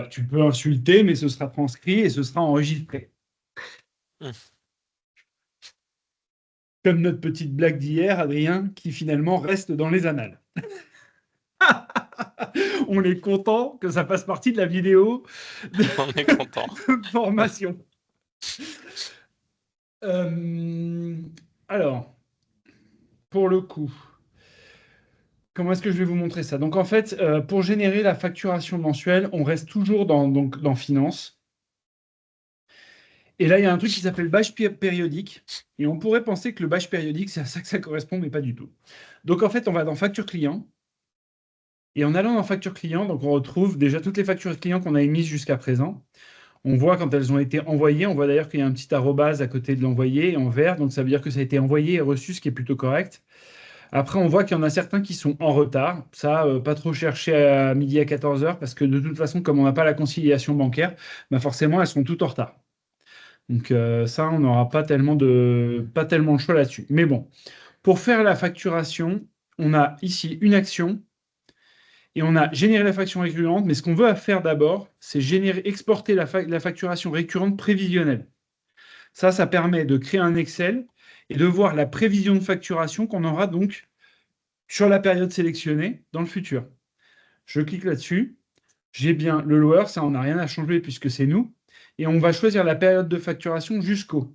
Tu peux insulter, mais ce sera transcrit et ce sera enregistré. Comme notre petite blague d'hier, Adrien, qui finalement reste dans les annales. On est content que ça fasse partie de la vidéo On est content. de formation. Alors, pour le coup, comment est-ce que je vais vous montrer ça? Donc, en fait, pour générer la facturation mensuelle, on reste toujours dans Finance. Et là, il y a un truc qui s'appelle batch périodique. Et on pourrait penser que le batch périodique, c'est à ça que ça correspond, mais pas du tout. Donc, en fait, on va dans facture client. Et en allant dans facture client, donc on retrouve déjà toutes les factures clients qu'on a émises jusqu'à présent. On voit quand elles ont été envoyées. On voit d'ailleurs qu'il y a un petit arrobase à côté de l'envoyé en vert. Donc, ça veut dire que ça a été envoyé et reçu, ce qui est plutôt correct. Après, on voit qu'il y en a certains qui sont en retard. Ça, pas trop chercher à midi à 14 heures, parce que de toute façon, comme on n'a pas la conciliation bancaire, bah forcément, elles sont toutes en retard. Donc ça, on n'aura pas tellement de choix là-dessus. Mais bon, pour faire la facturation, on a ici une action et on a généré la facture récurrente. Mais ce qu'on veut faire d'abord, c'est exporter la facturation récurrente prévisionnelle. Ça permet de créer un Excel et de voir la prévision de facturation qu'on aura donc sur la période sélectionnée dans le futur. Je clique là-dessus. J'ai bien le lower, ça, on n'a rien à changer puisque c'est nous. Et on va choisir la période de facturation jusqu'au.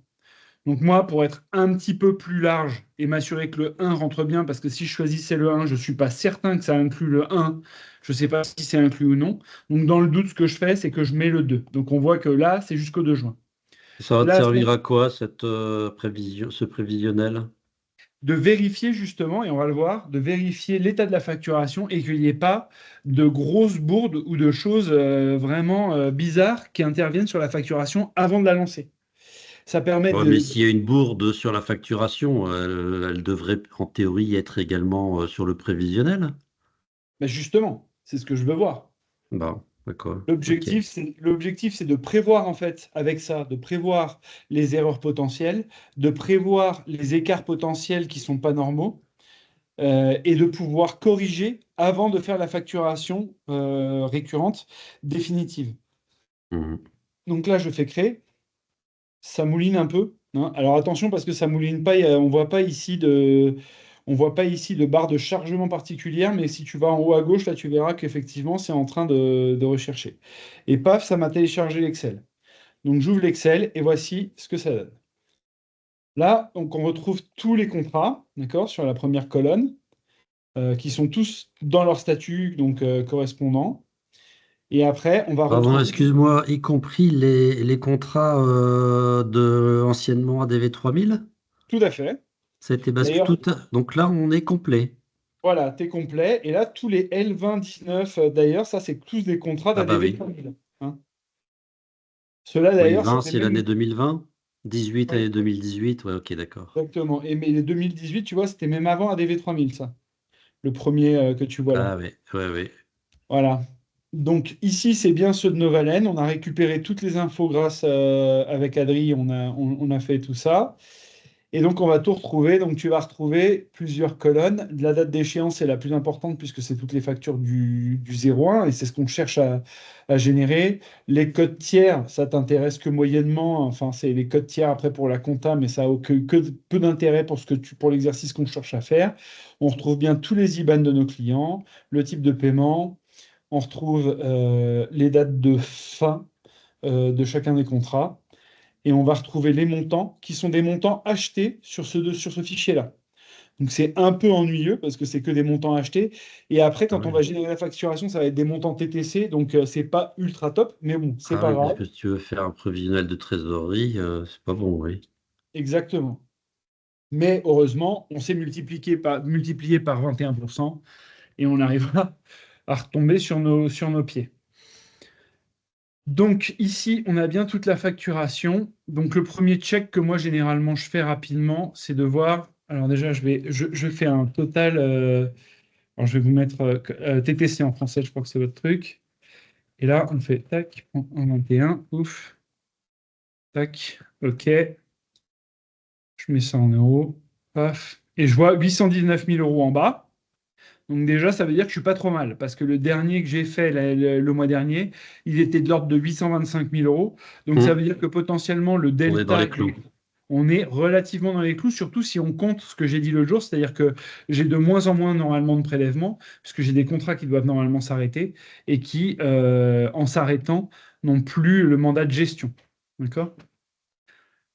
Donc moi, pour être un petit peu plus large et m'assurer que le 1 rentre bien, parce que si je choisissais le 1, je ne suis pas certain que ça inclut le 1. Je ne sais pas si c'est inclus ou non. Donc dans le doute, ce que je fais, c'est que je mets le 2. Donc on voit que là, c'est jusqu'au 2 juin. Ça va te Là, servir à quoi, cette prévision, ce prévisionnel? de vérifier justement, et on va le voir, de vérifier l'état de la facturation et qu'il n'y ait pas de grosses bourdes ou de choses vraiment bizarres qui interviennent sur la facturation avant de la lancer. Ça permet Ouais, mais de... s'il y a une bourde sur la facturation, elle devrait en théorie être également sur le prévisionnel. Ben justement, c'est ce que je veux voir. Bon, d'accord. Ok. L'objectif, c'est de prévoir en fait avec ça, de prévoir les erreurs potentielles, de prévoir les écarts potentiels qui sont pas normaux et de pouvoir corriger avant de faire la facturation récurrente définitive. Mhm. Donc là, je fais créer, ça mouline un peu, hein. Alors attention parce que ça mouline pas, on voit pas ici de barre de chargement particulière, mais si tu vas en haut à gauche, là, tu verras qu'effectivement, c'est en train de rechercher. Et paf, ça m'a téléchargé l'Excel. Donc j'ouvre l'Excel et voici ce que ça donne. Là, donc on retrouve tous les contrats, d'accord, sur la première colonne, qui sont tous dans leur statut, donc correspondant. Et après, on va Pardon, retrouver. excuse-moi, y compris les contrats de anciennement ADV 3000? Tout à fait. Ça a été basculé D'ailleurs, tout. Donc là, on est complet. voilà, t'es complet. Et là, tous les L20-19, d'ailleurs, ça, c'est tous des contrats Ah bah d'ADV oui. 3000. Hein. Ceux-là, Oui, d'ailleurs, 20, c'était c'est l'année même. 2020. 18, Oui, année 2018. Ouais, ok, d'accord. exactement. Et mais les 2018, tu vois, c'était même avant ADV 3000, ça. Le premier que tu vois là. Ah ouais, ouais, ouais. Voilà. Donc ici, c'est bien ceux de Novalen. On a récupéré toutes les infos grâce avec Adri, on a fait tout ça. Et donc, on va tout retrouver. Donc, tu vas retrouver plusieurs colonnes. La date d'échéance est la plus importante puisque c'est toutes les factures du 01 et c'est ce qu'on cherche à générer. Les codes tiers, ça t'intéresse que moyennement. Enfin, c'est les codes tiers après pour la compta, mais ça n'a que peu d'intérêt pour pour l'exercice qu'on cherche à faire. On retrouve bien tous les IBAN de nos clients, le type de paiement. On retrouve les dates de fin de chacun des contrats et on va retrouver les montants qui sont des montants achetés sur ce fichier-là. Donc c'est un peu ennuyeux parce que c'est que des montants achetés. Et après, Ah quand on ouais. va générer la facturation, ça va être des montants TTC. Donc c'est pas ultra top, mais bon, c'est Ah pas oui, parce grave. que si tu veux faire un prévisionnel de trésorerie, c'est pas bon, oui. Exactement. Mais heureusement, on s'est multiplié par 21% et on arrivera à retomber sur nos pieds. Donc ici, on a bien toute la facturation. Donc le premier check que moi généralement je fais rapidement, c'est de voir. Alors déjà, je fais un total. Alors je vais vous mettre TTC en français, je crois que c'est votre truc. Et là, on fait tac, en 21, ouf, tac, ok. Je mets ça en euros, paf. Et je vois 819 000 euros en bas. Donc déjà, ça veut dire que je suis pas trop mal, parce que le dernier que j'ai fait le mois dernier, il était de l'ordre de 825 000 euros. Donc ça veut dire que potentiellement le On est dans delta, les clous. on est relativement dans les clous, surtout si on compte ce que j'ai dit l'autre jour, c'est-à-dire que j'ai de moins en moins normalement de prélèvements, puisque j'ai des contrats qui doivent normalement s'arrêter et qui, en s'arrêtant, n'ont plus le mandat de gestion. D'accord?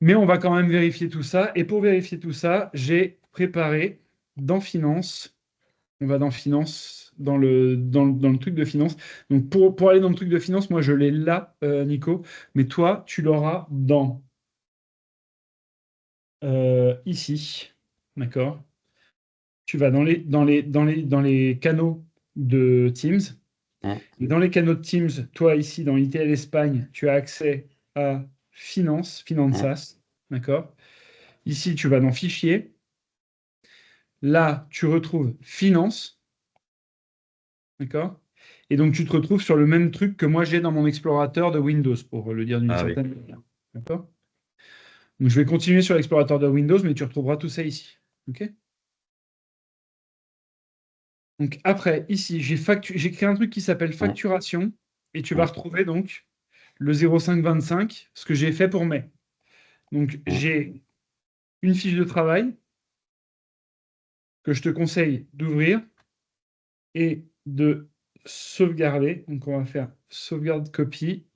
Mais on va quand même vérifier tout ça. Et pour vérifier tout ça, j'ai préparé dans Finance. On va dans Finance, dans le truc de Finance. Donc pour aller dans le truc de Finance, moi je l'ai là, Nico. Mais toi, tu l'auras dans ici. D'accord? Tu vas dans les canaux de Teams. Hein, Et dans les canaux de Teams, toi ici, dans ITL Espagne, tu as accès à Finance, hein, Finanzas. D'accord? Ici, tu vas dans Fichier. Là, tu retrouves Finance, d'accord? Et donc, tu te retrouves sur le même truc que moi j'ai dans mon explorateur de Windows, pour le dire d'une Ah oui. certaine manière. D'accord? Donc, je vais continuer sur l'explorateur de Windows, mais tu retrouveras tout ça ici. OK? Donc, après, ici, j'ai créé un truc qui s'appelle Hein, facturation, et tu vas hein, retrouver donc le 0525, ce que j'ai fait pour mai. Donc, hein. j'ai une fiche de travail que je te conseille d'ouvrir et de sauvegarder. Donc, on va faire sauvegarde copie.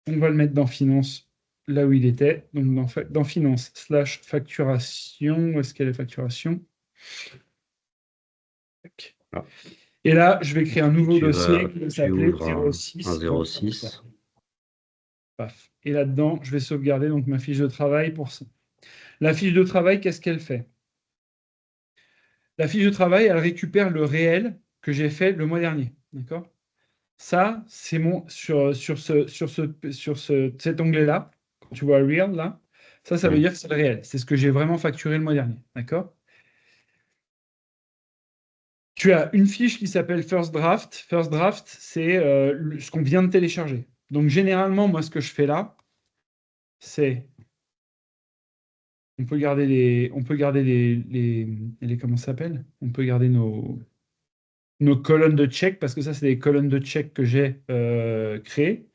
On va le mettre dans Finance, là où il était. Donc, dans Finance slash facturation. Où est-ce qu'elle est facturation? Tac. Ah. Et là, je vais créer un nouveau dossier qui va Tu s'appeler ouvres un 06. Voilà. 06. Paf. Et là-dedans, je vais sauvegarder donc ma fiche de travail pour ça. La fiche de travail, qu'est-ce qu'elle fait? La fiche de travail, elle récupère le réel que j'ai fait le mois dernier. D'accord? Ça, c'est cet onglet-là, quand tu vois Real, là, ça veut Hein, dire que c'est le réel. C'est ce que j'ai vraiment facturé le mois dernier. D'accord? Tu as une fiche qui s'appelle First Draft. First Draft, c'est ce qu'on vient de télécharger. Donc, généralement, moi, ce que je fais là, c'est. Comment ça s'appelle? On peut garder nos colonnes de check, parce que ça, c'est des colonnes de check que j'ai créées.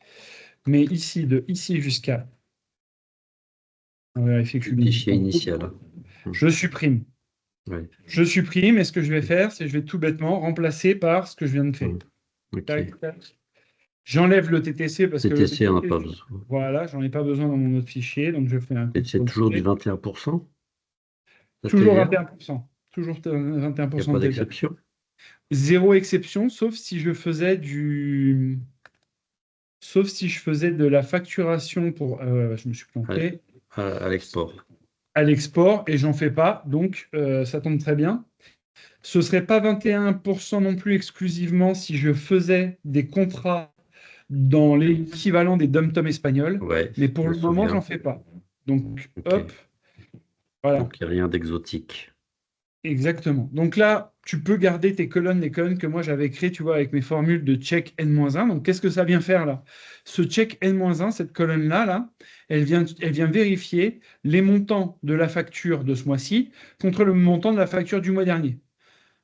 Mais ici, de ici jusqu'à. On va vérifier que je le suis bien du fichier temps. initial. Hein, Je supprime. oui. Je supprime, et ce que je vais faire, c'est que je vais tout bêtement remplacer par ce que je viens de créer. Hein, ok. Tac, tac. J'enlève le TTC parce que le TTC, on n'a pas TTC, besoin. voilà, j'en ai pas besoin dans mon autre fichier, donc je fais un Et c'est CTRL toujours du C. 21%, la Toujours TVA? 21%. Toujours Il n'y a 21% pas de TVA. d'exception? Zéro exception, sauf si je faisais du. Sauf si je faisais de la facturation pour. Je me suis à, planté. à l'export. À l'export, et j'en fais pas, donc ça tombe très bien. Ce serait pas 21% non plus exclusivement si je faisais des contrats dans l'équivalent des dom-toms espagnols, Ouais, mais je pour me le moment, j'en souviens. fais pas. Donc, Ok. hop, voilà, Donc, il n'y a rien d'exotique. exactement. Donc là, tu peux garder tes colonnes, les colonnes que moi j'avais créées, tu vois, avec mes formules de check N-1. Donc, qu'est-ce que ça vient faire là? Ce check N-1, cette colonne-là, là, elle vient vérifier les montants de la facture de ce mois-ci contre le montant de la facture du mois dernier.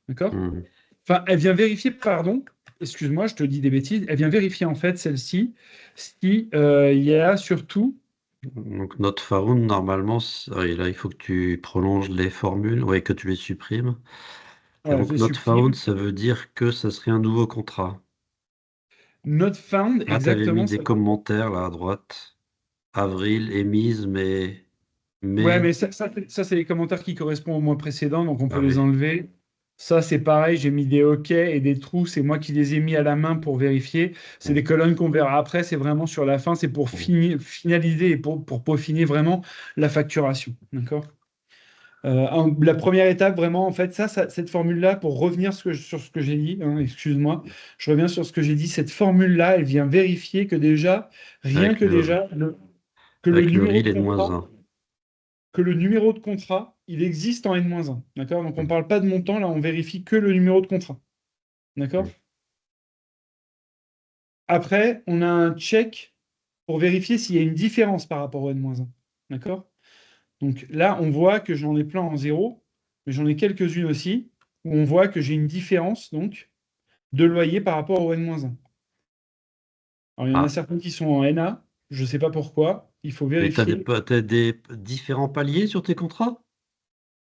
D'accord? Mhm. Enfin, elle vient vérifier, pardon, excuse-moi, je te dis des bêtises, elle vient vérifier en fait celle-ci, si il y a surtout. Donc, not found, normalement, et là, il faut que tu prolonges les formules, ouais, que tu les supprimes. Et Voilà, je donc, les not found, supprime. ça veut dire que ça serait un nouveau contrat. Not found, Là, tu avais mis exactement. des commentaires là à droite. Avril, émise, Ouais, mais, mais ça, c'est les commentaires qui correspondent au mois précédent, donc on peut ah les oui, enlever. Ça, c'est pareil, j'ai mis des OK et des trous, c'est moi qui les ai mis à la main pour vérifier. C'est bon, des colonnes qu'on verra après, c'est vraiment sur la fin, c'est pour bon, finaliser et pour peaufiner vraiment la facturation. D'accord? La première étape, vraiment, en fait, cette formule-là, pour revenir sur ce que j'ai dit, hein, excuse-moi, je reviens sur ce que j'ai dit, cette formule-là, elle vient vérifier que déjà, rien avec que le, déjà, que le avec le numéro RIL de est de moins contrat, un. il existe en N-1. D'accord? Donc, on ne Mm, parle pas de montant, là, on vérifie que le numéro de contrat. D'accord? mm. Après, on a un check pour vérifier s'il y a une différence par rapport au N-1. D'accord? Donc là, on voit que j'en ai plein en zéro, mais j'en ai quelques-unes aussi. où on voit que j'ai une différence donc de loyer par rapport au N-1. Alors, il y en a Ah, certains qui sont en NA, je ne sais pas pourquoi, il faut mais vérifier. t'as des différents paliers sur tes contrats?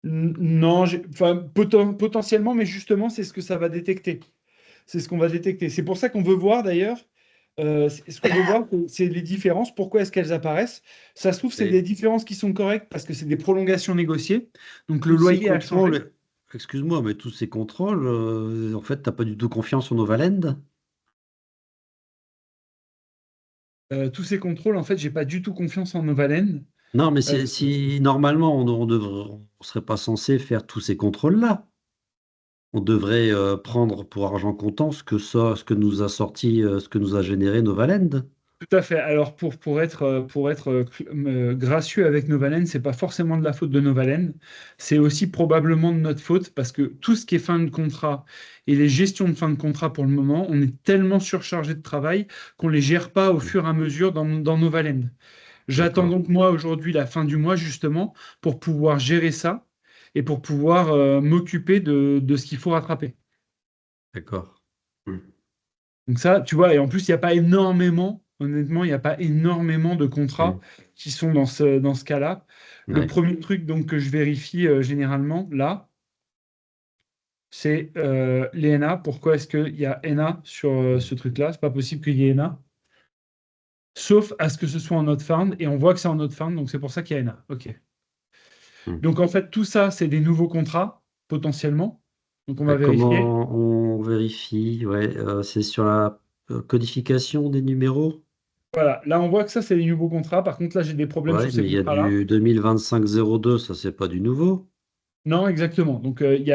Non, enfin, potentiellement, mais justement, c'est ce que ça va détecter. C'est ce qu'on va détecter. C'est pour ça qu'on veut voir d'ailleurs. Ce qu'on veut voir, c'est les différences. Pourquoi est-ce qu'elles apparaissent? Ça se trouve, c'est des Et différences qui sont correctes parce que c'est des prolongations négociées. Donc le tous ces loyer a changé. contrôles, excuse-moi, mais tous ces contrôles, en fait, t'as pas du tout confiance en Novaland? Tous ces contrôles, en fait, j'ai pas du tout confiance en Novalen. Non, mais Euh, si normalement on serait pas censé faire tous ces contrôles-là. On devrait prendre pour argent comptant ce que nous a sorti, ce que nous a généré Novaland. Tout à fait. Alors, pour être gracieux avec Novalen, c'est pas forcément de la faute de Novalen. C'est aussi probablement de notre faute parce que tout ce qui est fin de contrat et les gestions de fin de contrat pour le moment, on est tellement surchargé de travail qu'on les gère pas au fur et à mesure dans Novalen. J'attends D'accord, donc moi aujourd'hui la fin du mois justement pour pouvoir gérer ça et pour pouvoir m'occuper de ce qu'il faut rattraper. d'accord. Hmm. Donc ça, tu vois, et en plus, il n'y a pas énormément, honnêtement, il n'y a pas énormément de contrats Hmm. qui sont dans ce cas-là. Le Ouais. premier truc donc, que je vérifie généralement, là, c'est les NA. Pourquoi est-ce qu'il y a NA sur ce truc-là? C'est pas possible qu'il y ait NA. Sauf à ce que ce soit en note found, et on voit que c'est en note found, donc c'est pour ça qu'il y a NA. OK. Hmm. Donc en fait, tout ça, c'est des nouveaux contrats, potentiellement. Donc on va vérifier. Comment on vérifie? Ouais, c'est sur la codification des numéros? Voilà, là on voit que ça, c'est des nouveaux contrats. Par contre, là, j'ai des problèmes Ouais, sur ces mais il y a contrats-là. du 2025-02, ça c'est pas du nouveau. Non, exactement. Donc, il y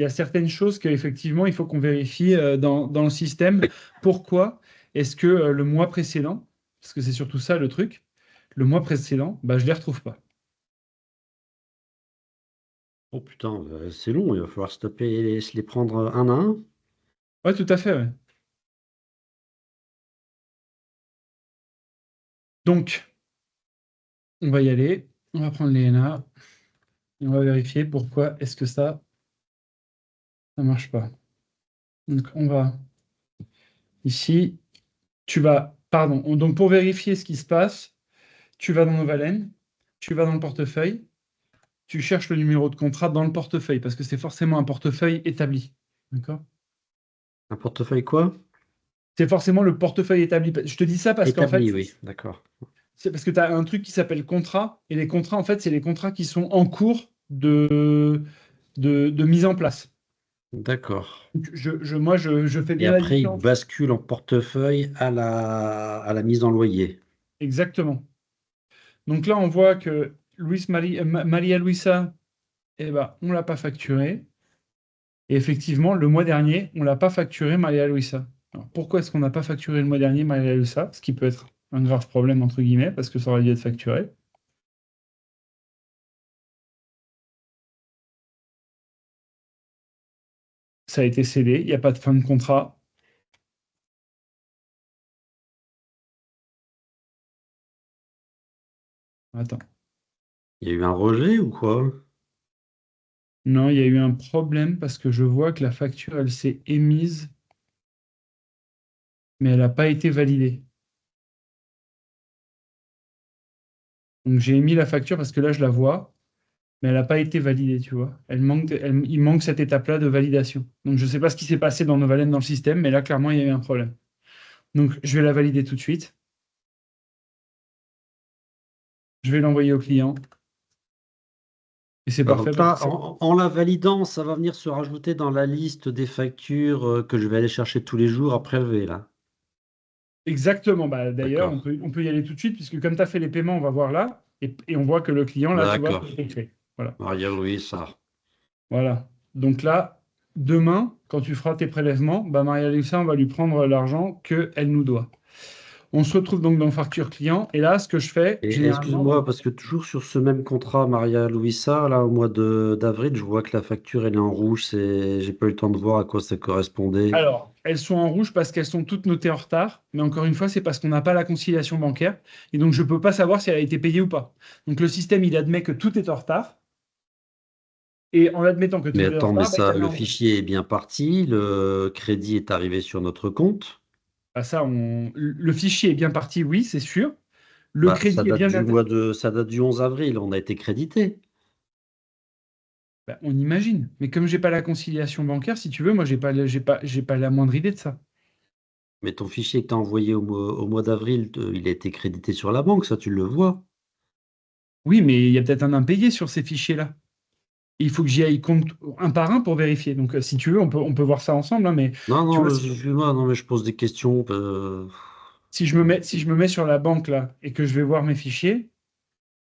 a certaines choses qu'effectivement, il faut qu'on vérifie dans le système. Pourquoi est-ce que le mois précédent, parce que c'est surtout ça le truc, le mois précédent, bah, je ne les retrouve pas. Oh putain, c'est long, il va falloir se les prendre un à un. Oui, tout à fait. Ouais. Donc, on va y aller. On va prendre les NA et on va vérifier pourquoi est-ce que ça ne marche pas. Donc, on va ici. Pardon. Donc, pour vérifier ce qui se passe, tu vas dans Novalen, tu vas dans le portefeuille. Tu cherches le numéro de contrat dans le portefeuille, parce que c'est forcément un portefeuille établi. D'accord? Un portefeuille quoi? C'est forcément le portefeuille établi. Je te dis ça parce qu'en fait, Établi, oui, d'accord. c'est parce que tu as un truc qui s'appelle contrat, et les contrats, en fait, c'est les contrats qui sont en cours de mise en place. D'accord. Donc, moi, je fais Et bien la après, il différence. bascule en portefeuille à la mise en loyer. Exactement. Donc là, on voit que Maria Luisa, eh ben, on ne l'a pas facturé. Et effectivement, le mois dernier, on ne l'a pas facturé Maria Luisa. Alors, pourquoi est-ce qu'on n'a pas facturé le mois dernier Maria Luisa? Ce qui peut être un grave problème, entre guillemets, parce que ça aurait dû être facturé. Ça a été scellé, il n'y a pas de fin de contrat. Attends. Il y a eu un rejet ou quoi? Non, il y a eu un problème parce que je vois que la facture, elle s'est émise, mais elle n'a pas été validée. Donc j'ai émis la facture parce que là, je la vois, mais elle n'a pas été validée, tu vois. Il manque cette étape-là de validation. Donc je ne sais pas ce qui s'est passé dans Novalen dans le système, mais là, clairement, il y a eu un problème. Donc je vais la valider tout de suite. Je vais l'envoyer au client. Et c'est parfait Donc parce que là, ça... en la validant, ça va venir se rajouter dans la liste des factures que je vais aller chercher tous les jours à prélever, là. Exactement. Bah, d'ailleurs, D'accord. on peut y aller tout de suite, puisque comme tu as fait les paiements, on va voir là, et on voit que le client, là, tu vois, D'accord. c'est fait. Voilà. Maria-Louise, ça. Voilà. Donc là, demain, quand tu feras tes prélèvements, bah, Maria-Luisa, on va lui prendre l'argent qu'elle nous doit. On se retrouve donc dans facture client, et là, ce que je fais, Et généralement, excuse-moi, parce que toujours sur ce même contrat, Maria-Louisa, là, au mois d'avril, je vois que la facture, elle est en rouge. J'ai pas eu le temps de voir à quoi ça correspondait. alors, elles sont en rouge parce qu'elles sont toutes notées en retard, mais encore une fois, c'est parce qu'on n'a pas la conciliation bancaire, et donc je ne peux pas savoir si elle a été payée ou pas. Donc le système, il admet que tout est en retard, Et en admettant que Mais tout est en attends, mais retard, bah, il te ça, met le en route. fichier est bien parti, le crédit est arrivé sur notre compte. Bah, ça, le fichier est bien parti, oui, c'est sûr. Le Bah, ça crédit est date bien du mois de, ça date du 11 avril, on a été crédité. bah, on imagine. Mais comme j'ai pas la conciliation bancaire, si tu veux, moi, j'ai pas la moindre idée de ça. Mais ton fichier que tu as envoyé au mois d'avril, il a été crédité sur la banque, ça tu le vois. Oui, mais il y a peut-être un impayé sur ces fichiers-là. Il faut que j'y aille compte un par un pour vérifier. Donc, si tu veux, on peut voir ça ensemble, hein, mais Non, tu vois, non, excuse-moi, non, mais je pose des questions. si je me mets sur la banque là et que je vais voir mes fichiers,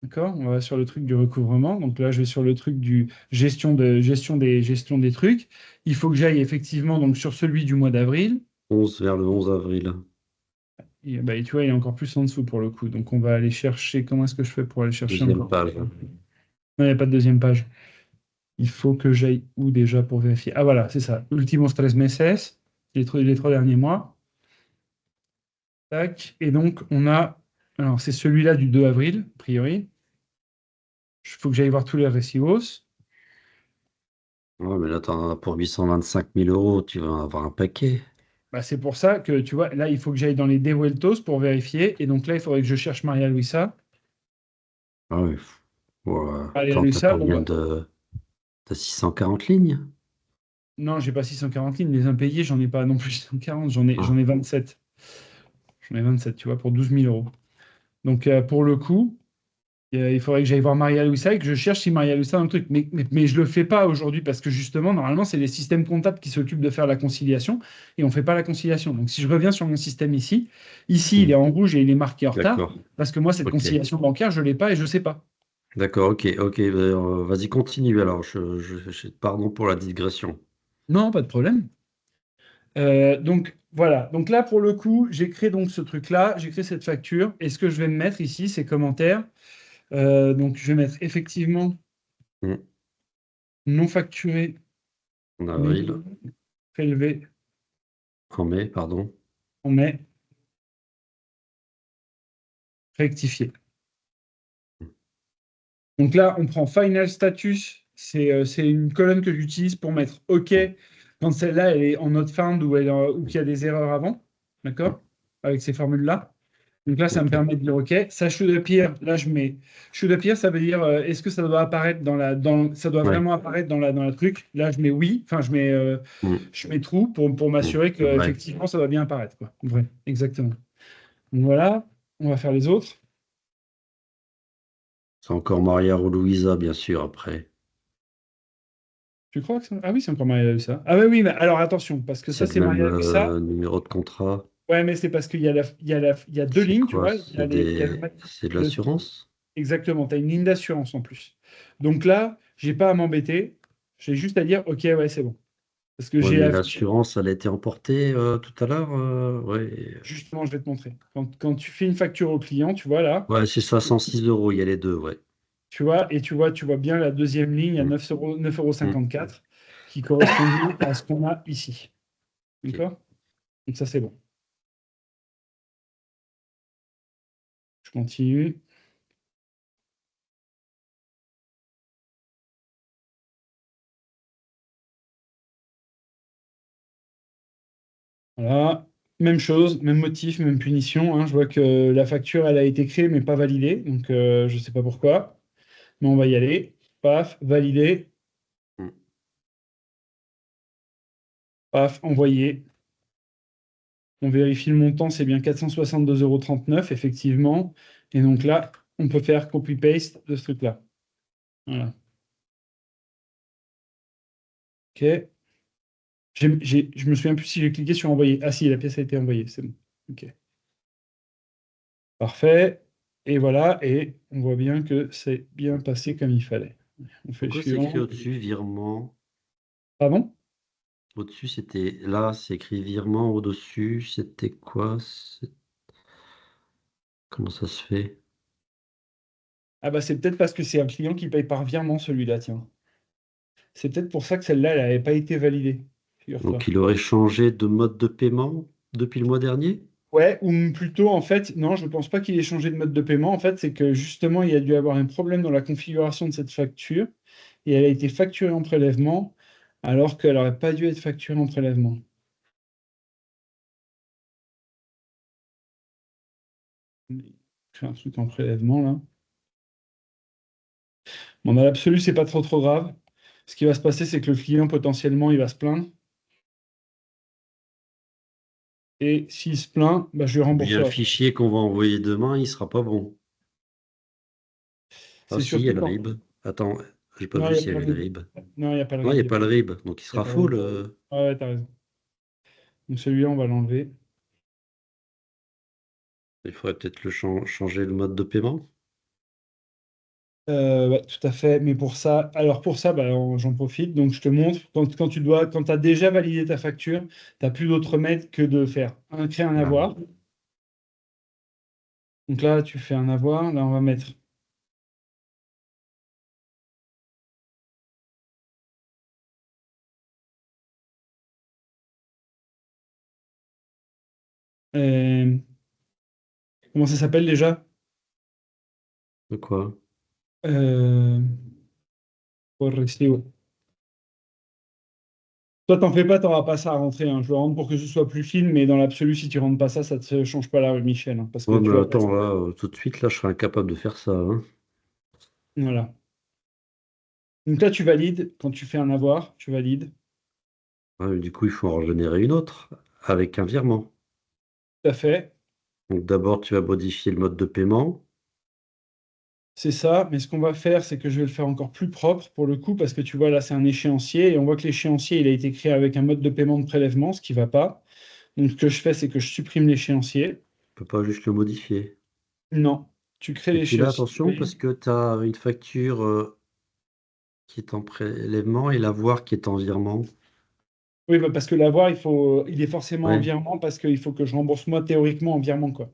d'accord, on va sur le truc du recouvrement. Donc là, je vais sur le truc du gestion des trucs. Il faut que j'aille effectivement donc sur celui du mois d'avril. 11 vers le 11 avril, Et, bah, et tu vois, il est encore plus en dessous pour le coup. Donc on va aller chercher. Comment est-ce que je fais pour aller chercher deuxième encore? page. Non, il n'y a pas de deuxième page. Il faut que j'aille où déjà pour vérifier? Ah voilà, c'est ça. Últimos 3 meses, les 3 derniers mois. Tac. Et donc on a. Alors c'est celui-là du 2 avril, a priori. Il faut que j'aille voir tous les recibos. Ouais, mais là, t'en as pour 825 000 euros, tu vas en avoir un paquet. Bah, c'est pour ça que tu vois, là, il faut que j'aille dans les devueltos pour vérifier. Et donc là, il faudrait que je cherche Maria Luisa. Ah oui. Ouais. Maria Attends, t'as Luisa, bon, combien bah, de... T'as 640 lignes? non, j'ai pas 640 lignes. Les impayés, j'en ai pas non plus 640. J'en Ah, ai 27. J'en ai 27, tu vois, pour 12 000 euros. Donc, pour le coup, il faudrait que j'aille voir Maria Luisa et que je cherche si Maria Luisa a un truc. Mais je le fais pas aujourd'hui parce que justement, normalement, c'est les systèmes comptables qui s'occupent de faire la conciliation et on fait pas la conciliation. Donc, si je reviens sur mon système ici, il hmm, est en rouge et il est marqué en retard d'accord. parce que moi, cette Ok. conciliation bancaire, je l'ai pas et je sais pas. D'accord, ok, ok. Vas-y, continue alors. Pardon pour la digression. Non, pas de problème. Donc voilà. Donc là, pour le coup, j'ai créé donc ce truc-là, j'ai créé cette facture. Et ce que je vais me mettre ici, c'est commentaires. Donc je vais mettre effectivement Hmm, non facturé, en mais avril, prélevé en mai, pardon. en mai, rectifié. Donc là, on prend Final Status. C'est une colonne que j'utilise pour mettre OK Hmm, quand celle-là, elle est en not found ou qu'il y a des erreurs avant. hmm, D'accord? Avec ces formules-là. Donc là, ça me ok. permet de dire OK. Ça, should appear, là, je mets should appear, ça veut dire est-ce que ça doit apparaître ça doit Ouais. vraiment apparaître dans la truc. Là, je mets oui, enfin, Hmm, je mets true pour hmm, m'assurer que ouais. effectivement ça doit bien apparaître, quoi. Vrai, exactement. Donc voilà, on va faire les autres. C'est encore Maria ou Louisa, bien sûr, après. Tu crois que ça... Ah oui, c'est encore Maria Lussa. Ah oui, oui, mais alors attention, parce que ça, C'est le c'est même Maria Lussa. numéro de contrat. Ouais, mais c'est parce qu'il y a il y a deux C'est lignes, tu quoi? vois. Il y a C'est de le- l'assurance? exactement, tu as une ligne d'assurance en plus. Donc là, j'ai pas à m'embêter. J'ai juste à dire, OK, ouais, c'est bon. Parce que Ouais, j'ai mais affiché. l'assurance, elle a été emportée tout à l'heure. Ouais. Justement, je vais te montrer. Quand tu fais une facture au client, tu vois là, Ouais, c'est ça, 106 euros, il y a les deux, ouais. tu vois, et tu vois bien la deuxième ligne à Hmm, 9,54 hmm, 9,54 qui correspond bien à ce qu'on a ici. ok. D'accord? Donc ça, c'est bon. Je continue. Voilà. Même chose, même motif, même punition, hein. Je vois que la facture, elle a été créée, mais pas validée. Donc, je ne sais pas pourquoi. Mais on va y aller. Paf, validé. Hmm. Paf, envoyé. On vérifie le montant, c'est bien 462,39 € effectivement. Et donc là, on peut faire copy-paste de ce truc-là. Voilà. OK. Je me souviens plus si j'ai cliqué sur envoyer. Ah si, la pièce a été envoyée, c'est bon. OK. Parfait. Et voilà, et on voit bien que c'est bien passé comme il fallait. On fait le Pourquoi c'est écrit suivant. au-dessus, virement? Pardon? Au-dessus, c'était... Là, c'est écrit virement, au-dessus, c'était quoi? Comment ça se fait? Ah bah c'est peut-être parce que c'est un client qui paye par virement celui-là, tiens. C'est peut-être pour ça que celle-là, elle n'avait pas été validée, Donc, figure-toi. il aurait changé de mode de paiement depuis le mois dernier? Ouais, ou plutôt, en fait, non, je ne pense pas qu'il ait changé de mode de paiement. En fait, c'est que justement, il y a dû avoir un problème dans la configuration de cette facture. et elle a été facturée en prélèvement alors qu'elle n'aurait pas dû être facturée en prélèvement. Je fais un truc en prélèvement là. Bon, dans l'absolu, c'est pas trop grave. Ce qui va se passer, c'est que le client, potentiellement, il va se plaindre. Et s'il se plaint, bah, je lui Ou bien le rembourserai. fichier qu'on va envoyer demain, il sera pas bon. Ah C'est si, il y a surtout le quand. RIB. Attends, j'ai pas Non, vu il n'y a s'il y pas le avait le RIB. RIB. Non, il n'y a pas le Non, il RIB. n'y Il a y a pas pas le le RIB, donc il il y a sera pas le faux RIB. le. Ah ouais, t'as raison. Donc celui-là, on va l'enlever. Il faudrait peut-être changer le mode de paiement. Ouais, tout à fait. Mais pour ça, alors pour ça, bah, j'en profite. Donc je te montre, quand tu as déjà validé ta facture, tu n'as plus d'autre remède que de faire créer un Ah, avoir. Donc là, tu fais un avoir. Là, on va mettre euh, comment ça s'appelle déjà? de quoi? Euh, Pour rester haut. Toi, t'en fais pas, t'auras pas ça à rentrer, hein. Je le rentre pour que ce soit plus fine, mais dans l'absolu, si tu rentres pas ça, ça te change pas la rue Michel, hein, parce que Ouais, tu mais vas pas. attends, là, tout de suite, là, je serais incapable de faire ça, hein. Voilà. Donc là, tu valides. Quand tu fais un avoir, tu valides. Ouais, mais du coup, il faut en générer une autre avec un virement. Tout à fait. Donc d'abord, tu vas modifier le mode de paiement. C'est ça. Mais ce qu'on va faire, c'est que je vais le faire encore plus propre pour le coup, parce que tu vois, là, c'est un échéancier, et on voit que l'échéancier, il a été créé avec un mode de paiement de prélèvement, ce qui va pas. Donc, ce que je fais, c'est que je supprime l'échéancier. Tu peux pas juste le modifier. Non, tu crées Et puis là, l'échéancier. attention, parce que tu as une facture qui est en prélèvement et l'avoir qui est en virement. Oui, bah, parce que l'avoir, il est forcément en Ouais. virement, parce qu'il faut que je rembourse moi théoriquement en virement, quoi.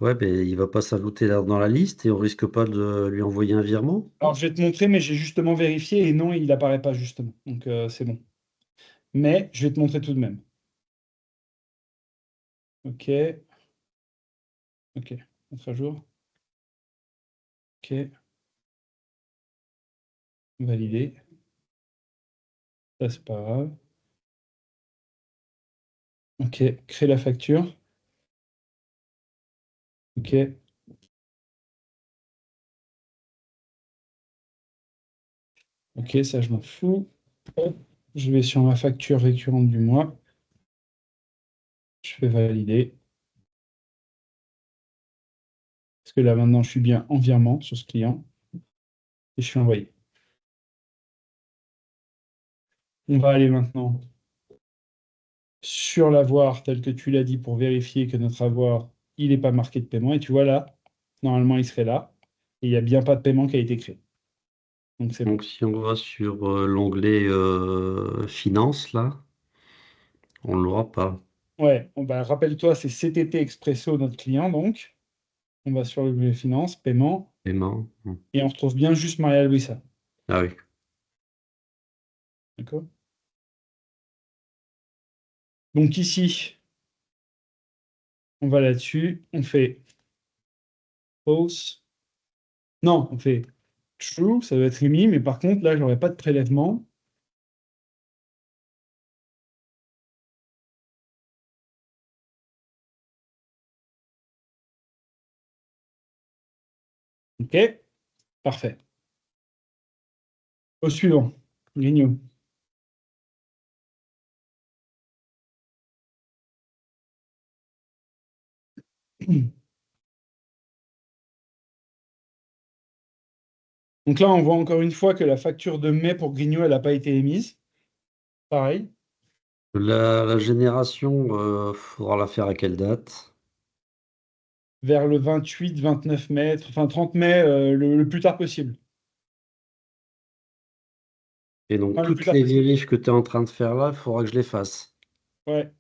Ouais, ben il va pas s'ajouter là dans la liste et on risque pas de lui envoyer un virement. Alors, je vais te montrer, mais j'ai justement vérifié et non, il n'apparaît pas justement. Donc, c'est bon. Mais je vais te montrer tout de même. OK. OK. Mettre à jour. OK. Validé. Ça, c'est pas grave. OK. Créer la facture. OK. OK, ça, je m'en fous. Hop. Je vais sur ma facture récurrente du mois. Je fais valider. Parce que là, maintenant, je suis bien en virement sur ce client. Et je fais envoyer. On va aller maintenant sur l'avoir tel que tu l'as dit pour vérifier que notre avoir, il n'est pas marqué de paiement. Et tu vois là, normalement, il serait là. Et il n'y a bien pas de paiement qui a été créé. Donc c'est bon. Donc si on va sur l'onglet Finance, là, on ne l'aura pas. Ouais, rappelle-toi, c'est CTT Expresso, notre client, donc. On va sur le finance, paiement, Paiement. et on retrouve bien juste Maria Luisa. Ah oui. D'accord? Donc ici, on va là-dessus, on fait false. Non, on fait true, ça doit être émis, mais par contre, là, j'aurais pas de prélèvement. OK? Parfait. Au suivant. Grignot. Donc là, on voit encore une fois que la facture de mai pour Grignot, elle n'a pas été émise. Pareil. La génération, faudra la faire à quelle date? Vers le 28, 29 mai, enfin 30 mai, le plus tard possible. Et donc, Enfin, le plus toutes tard les possible. vérifs que tu es en train de faire là, il faudra que je les fasse. Ouais.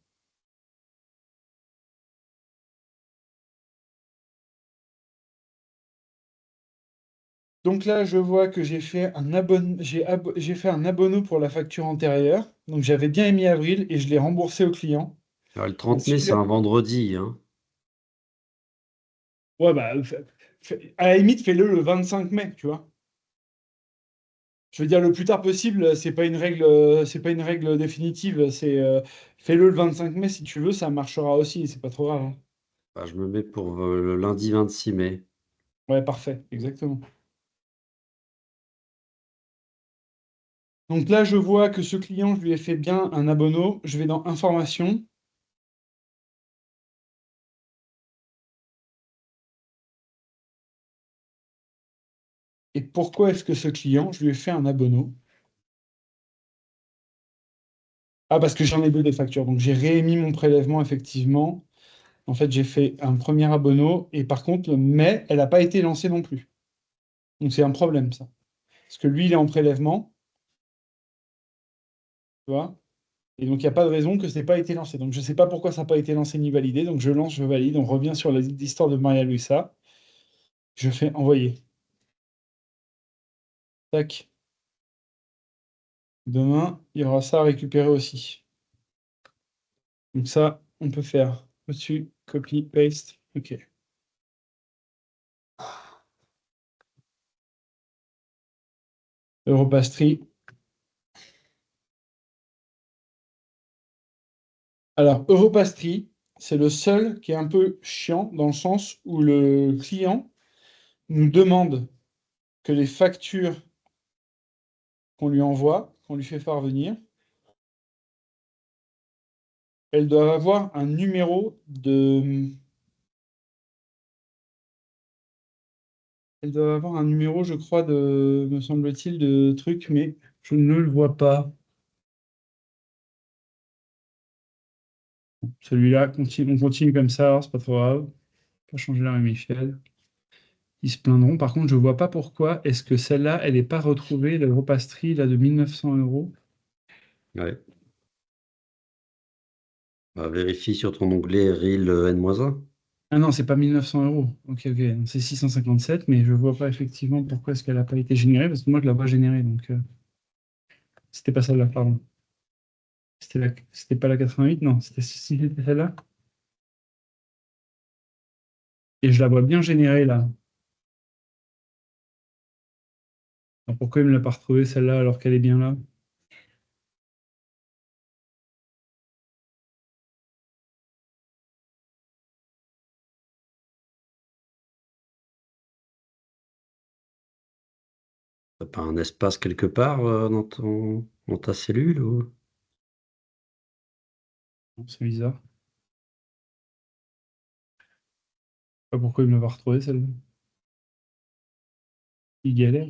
Donc là, je vois que j'ai fait un abonnement pour la facture antérieure. Donc j'avais bien émis avril et je l'ai remboursé au client. Alors, le Donc 30 mai, c'est celui-là, un vendredi, hein. ouais, bah, à la limite, fais-le le 25 mai, tu vois. Je veux dire, le plus tard possible, c'est pas une règle définitive. Fais-le le 25 mai si tu veux, ça marchera aussi, c'est pas trop grave, hein. Bah, je me mets pour le lundi 26 mai. Ouais, parfait, exactement. Donc là, je vois que ce client, je lui ai fait bien un abonnement. Je vais dans Informations. Et pourquoi est-ce que ce client, je lui ai fait un abonnement? Ah, parce que j'en ai deux des factures. Donc j'ai réémis mon prélèvement, effectivement. En fait, j'ai fait un premier abonnement. Et par contre, mais elle n'a pas été lancée non plus. Donc c'est un problème, ça. Parce que lui, il est en prélèvement, tu vois. Et donc, il n'y a pas de raison que ça n'ait pas été lancé. Donc, je ne sais pas pourquoi ça n'a pas été lancé ni validé. Donc, je lance, je valide. On revient sur l'histoire de Maria Luisa. Je fais envoyer. Tac. Demain, il y aura ça à récupérer aussi. Donc, ça, on peut faire au-dessus, copy, paste. OK. Europastry. Alors, Europastry, c'est le seul qui est un peu chiant dans le sens où le client nous demande que les factures qu'on lui envoie, qu'on lui fait parvenir, elles doivent avoir un numéro de. Elles doivent avoir un numéro, je crois, me semble-t-il, de truc, mais je ne le vois pas. Celui-là, on continue comme ça, c'est pas trop grave. Pas changer la Michel. Ils se plaindront. Par contre, je vois pas pourquoi est-ce que celle-là, elle n'est pas retrouvée, la repasterie là, de 1900 €. Ouais. Bah, vérifie sur ton onglet RIL N-1. Ah non, c'est pas 1900 €. Ok, ok. C'est 657, mais je vois pas effectivement pourquoi est-ce qu'elle n'a pas été générée, parce que moi, je la vois générée. Donc, c'était pas celle-là, pardon. C'était pas la 88, non. C'était celle-là. Et je la vois bien générée là. Alors pourquoi il ne me l'a pas retrouvée celle-là alors qu'elle est bien là? T'as pas un espace quelque part dans ta cellule ou... Non, c'est bizarre. Pas pourquoi il me l'a pas retrouvée celle-là. Il galère.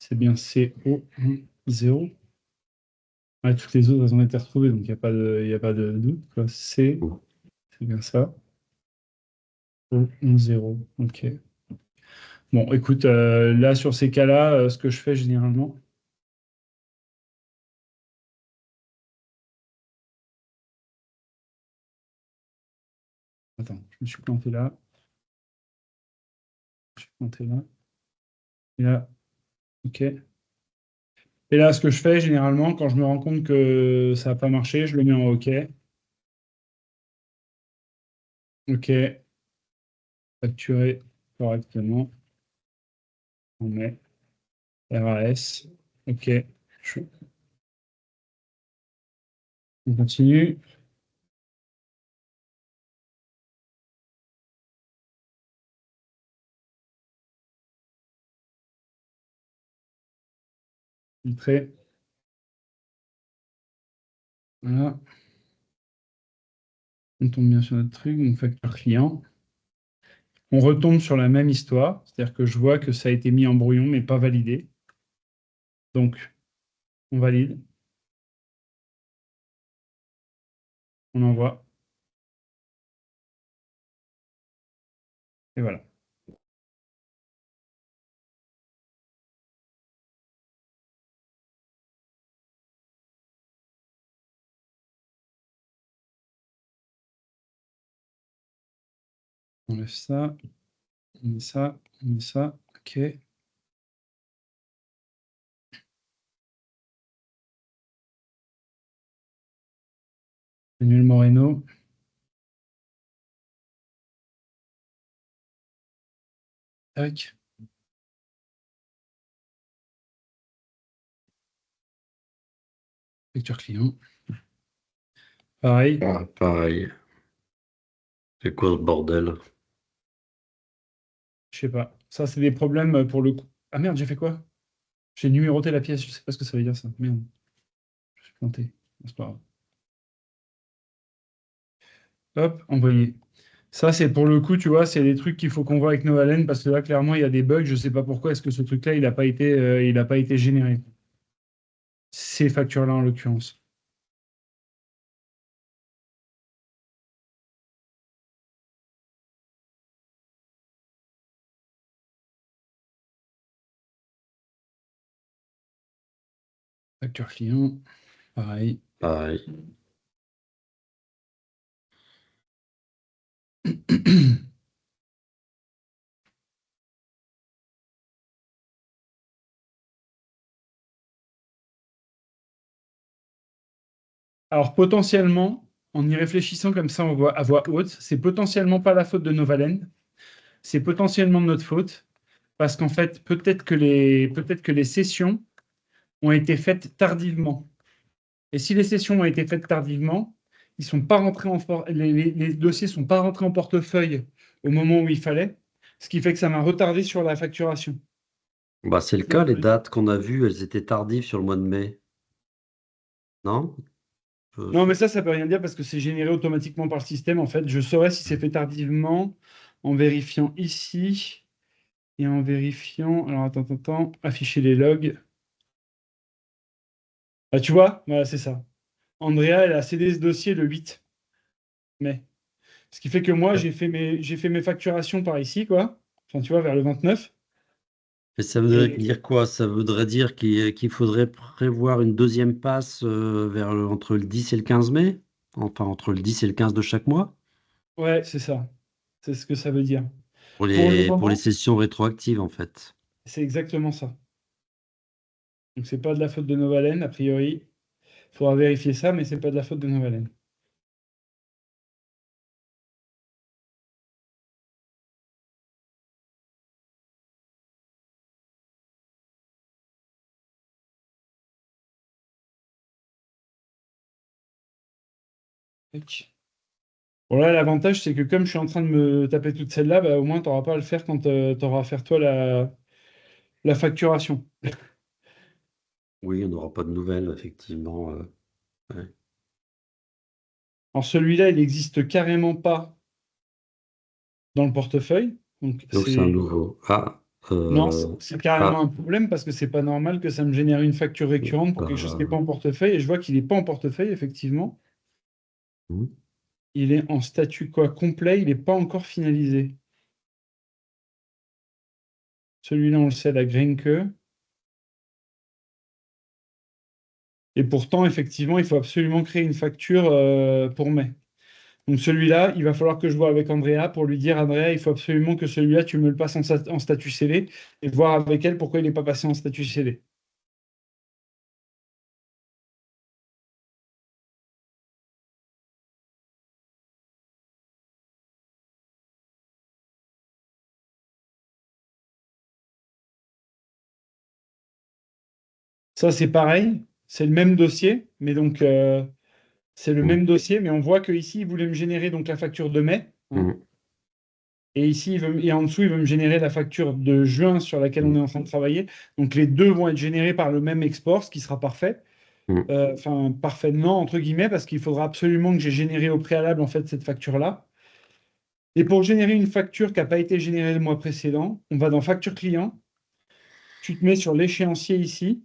C'est bien CO0. Ouais, toutes les autres, elles ont été retrouvées, donc il y a pas de doute, quoi. C'est bien ça. O10. Ok. Bon, écoute, là, sur ces cas-là, ce que je fais généralement. Attends, je me suis planté là. Je suis planté là. Et là, ok. Et là, ce que je fais généralement, quand je me rends compte que ça n'a pas marché, je le mets en OK. OK, facturé correctement. On met RAS. OK. Je- On continue. Filtrer. Voilà. On tombe bien sur notre truc. Donc, facture client. On retombe sur la même histoire. C'est-à-dire que je vois que ça a été mis en brouillon, mais pas validé. Donc, on valide. On envoie. Et voilà. On enlève ça. On met ça. On met ça. OK. Manuel Moreno. Tac. Facture client. Pareil. Ah, pareil. C'est quoi ce bordel? Je sais pas. Ça, c'est des problèmes pour le coup. Ah merde, j'ai fait quoi? J'ai numéroté la pièce. Je sais pas ce que ça veut dire, ça. Merde. Je suis planté. C'est pas grave. Hop, envoyer. Ça, c'est pour le coup, tu vois, c'est des trucs qu'il faut qu'on voit avec Novalen parce que là, clairement, il y a des bugs. Je sais pas pourquoi est-ce que ce truc-là, il a pas été généré. Ces factures-là, en l'occurrence. Facture client, pareil. Pareil. Alors, potentiellement, en y réfléchissant comme ça à voix haute, c'est potentiellement pas la faute de Novalen. C'est potentiellement de notre faute. Parce qu'en fait, peut-être que les sessions ont été faites tardivement. Et si les sessions ont été faites tardivement, ils sont pas rentrés les dossiers ne sont pas rentrés en portefeuille au moment où il fallait, ce qui fait que ça m'a retardé sur la facturation. Bah, c'est le Tu vois cas, ce que les je veux dire. dates qu'on a vues, elles étaient tardives sur le mois de mai. Non? Euh, Non, mais ça peut rien dire parce que c'est généré automatiquement par le système. En fait, je saurais si c'est fait tardivement en vérifiant ici et en vérifiant. Alors, attends, afficher les logs. Ah, tu vois? Voilà, c'est ça. Andrea, elle a cédé ce dossier le 8 mai. Ce qui fait que moi, j'ai fait mes facturations par ici, quoi. Enfin, tu vois, vers le 29. Et ça voudrait Et dire quoi? Ça voudrait dire qu'il faudrait prévoir une deuxième passe entre le 10 et le 15 mai? Enfin, entre le 10 et le 15 de chaque mois? ouais, c'est ça. C'est ce que ça veut dire. Pour Pour le les moment, sessions rétroactives, en fait. c'est exactement ça. Donc, c'est pas de la faute de Novalen, a priori. Il faudra vérifier ça, mais c'est pas de la faute de Novalen. Tac. Bon, là, l'avantage, c'est que comme je suis en train de me taper toutes celles-là, bah, au moins, tu n'auras pas à le faire quand tu auras à faire toi la facturation. Oui, on n'aura pas de nouvelles, effectivement. Ouais. Alors, celui-là, il n'existe carrément pas dans le portefeuille. Donc, Donc, c'est un c'est. nouveau. Ah, Non, c'est carrément ah, un problème parce que c'est pas normal que ça me génère une facture récurrente pour quelque chose qui n'est pas euh, en portefeuille. Et je vois qu'il n'est pas en portefeuille, effectivement. hmm. Il est en statut quoi complet, il n'est pas encore finalisé. Celui-là, on le cède à Grenke. Et pourtant, effectivement, il faut absolument créer une facture pour mai. Donc celui-là, il va falloir que je vois avec Andrea pour lui dire, Andrea, il faut absolument que celui-là, tu me le passes en statut scellé et voir avec elle pourquoi il n'est pas passé en statut scellé. Ça, c'est pareil, c'est le même dossier, mais donc c'est le Hmm. même dossier, mais on voit que ici, il voulait me générer donc la facture de mai, hein, Hmm. et ici, et en dessous, il veut me générer la facture de juin sur laquelle on Hmm. est en train de travailler. Donc les deux vont être générés par le même export, ce qui sera parfait. Hmm. Enfin, parfait, non, entre guillemets, parce qu'il faudra absolument que j'ai généré au préalable en fait cette facture-là. Et pour générer une facture qui n'a pas été générée le mois précédent, on va dans facture client, tu te mets sur l'échéancier ici,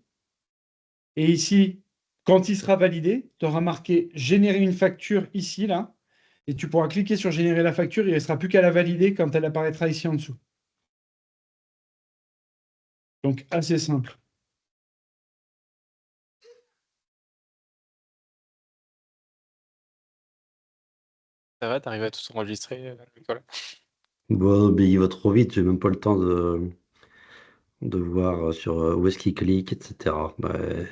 et ici, quand il sera validé, tu auras marqué générer une facture ici, là, et tu pourras cliquer sur générer la facture, il ne restera plus qu'à la valider quand elle apparaîtra ici en dessous. Donc assez simple. Ça va, t'arrives à tout enregistrer, Nicolas? Bon, mais il va trop vite, j'ai même pas le temps de voir sur où est-ce qu'il clique, etc. Ouais,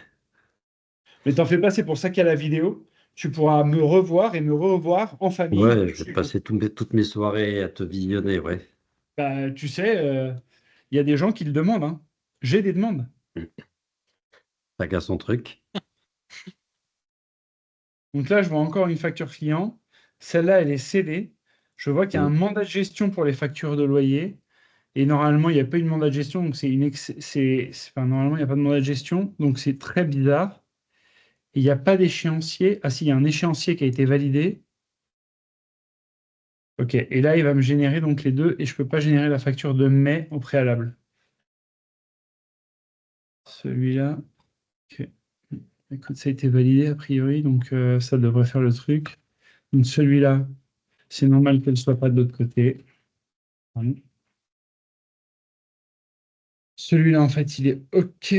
Mais t'en fais pas, c'est pour ça qu'il y a la vidéo. Tu pourras me revoir et me revoir en famille. ouais, je vais passer toutes mes soirées à te visionner, ouais. Bah, tu sais, il y a des gens qui le demandent, hein. J'ai des demandes. Chacun son truc. Donc là, je vois encore une facture client. Celle-là, elle est scellée. Je vois qu'il y a un Mm. mandat de gestion pour les factures de loyer. Et normalement, il n'y a pas eu de mandat de gestion. Donc enfin, normalement, il n'y a pas de mandat de gestion. Donc c'est très bizarre. Et il n'y a pas d'échéancier. Ah si, il y a un échéancier qui a été validé. OK. Et là, il va me générer donc les deux. Et je ne peux pas générer la facture de mai au préalable. Celui-là. OK. Écoute, ça a été validé a priori. Donc ça devrait faire le truc. Donc celui-là, c'est normal qu'elle ne soit pas de l'autre côté. Pardon. Celui-là, en fait, il est OK.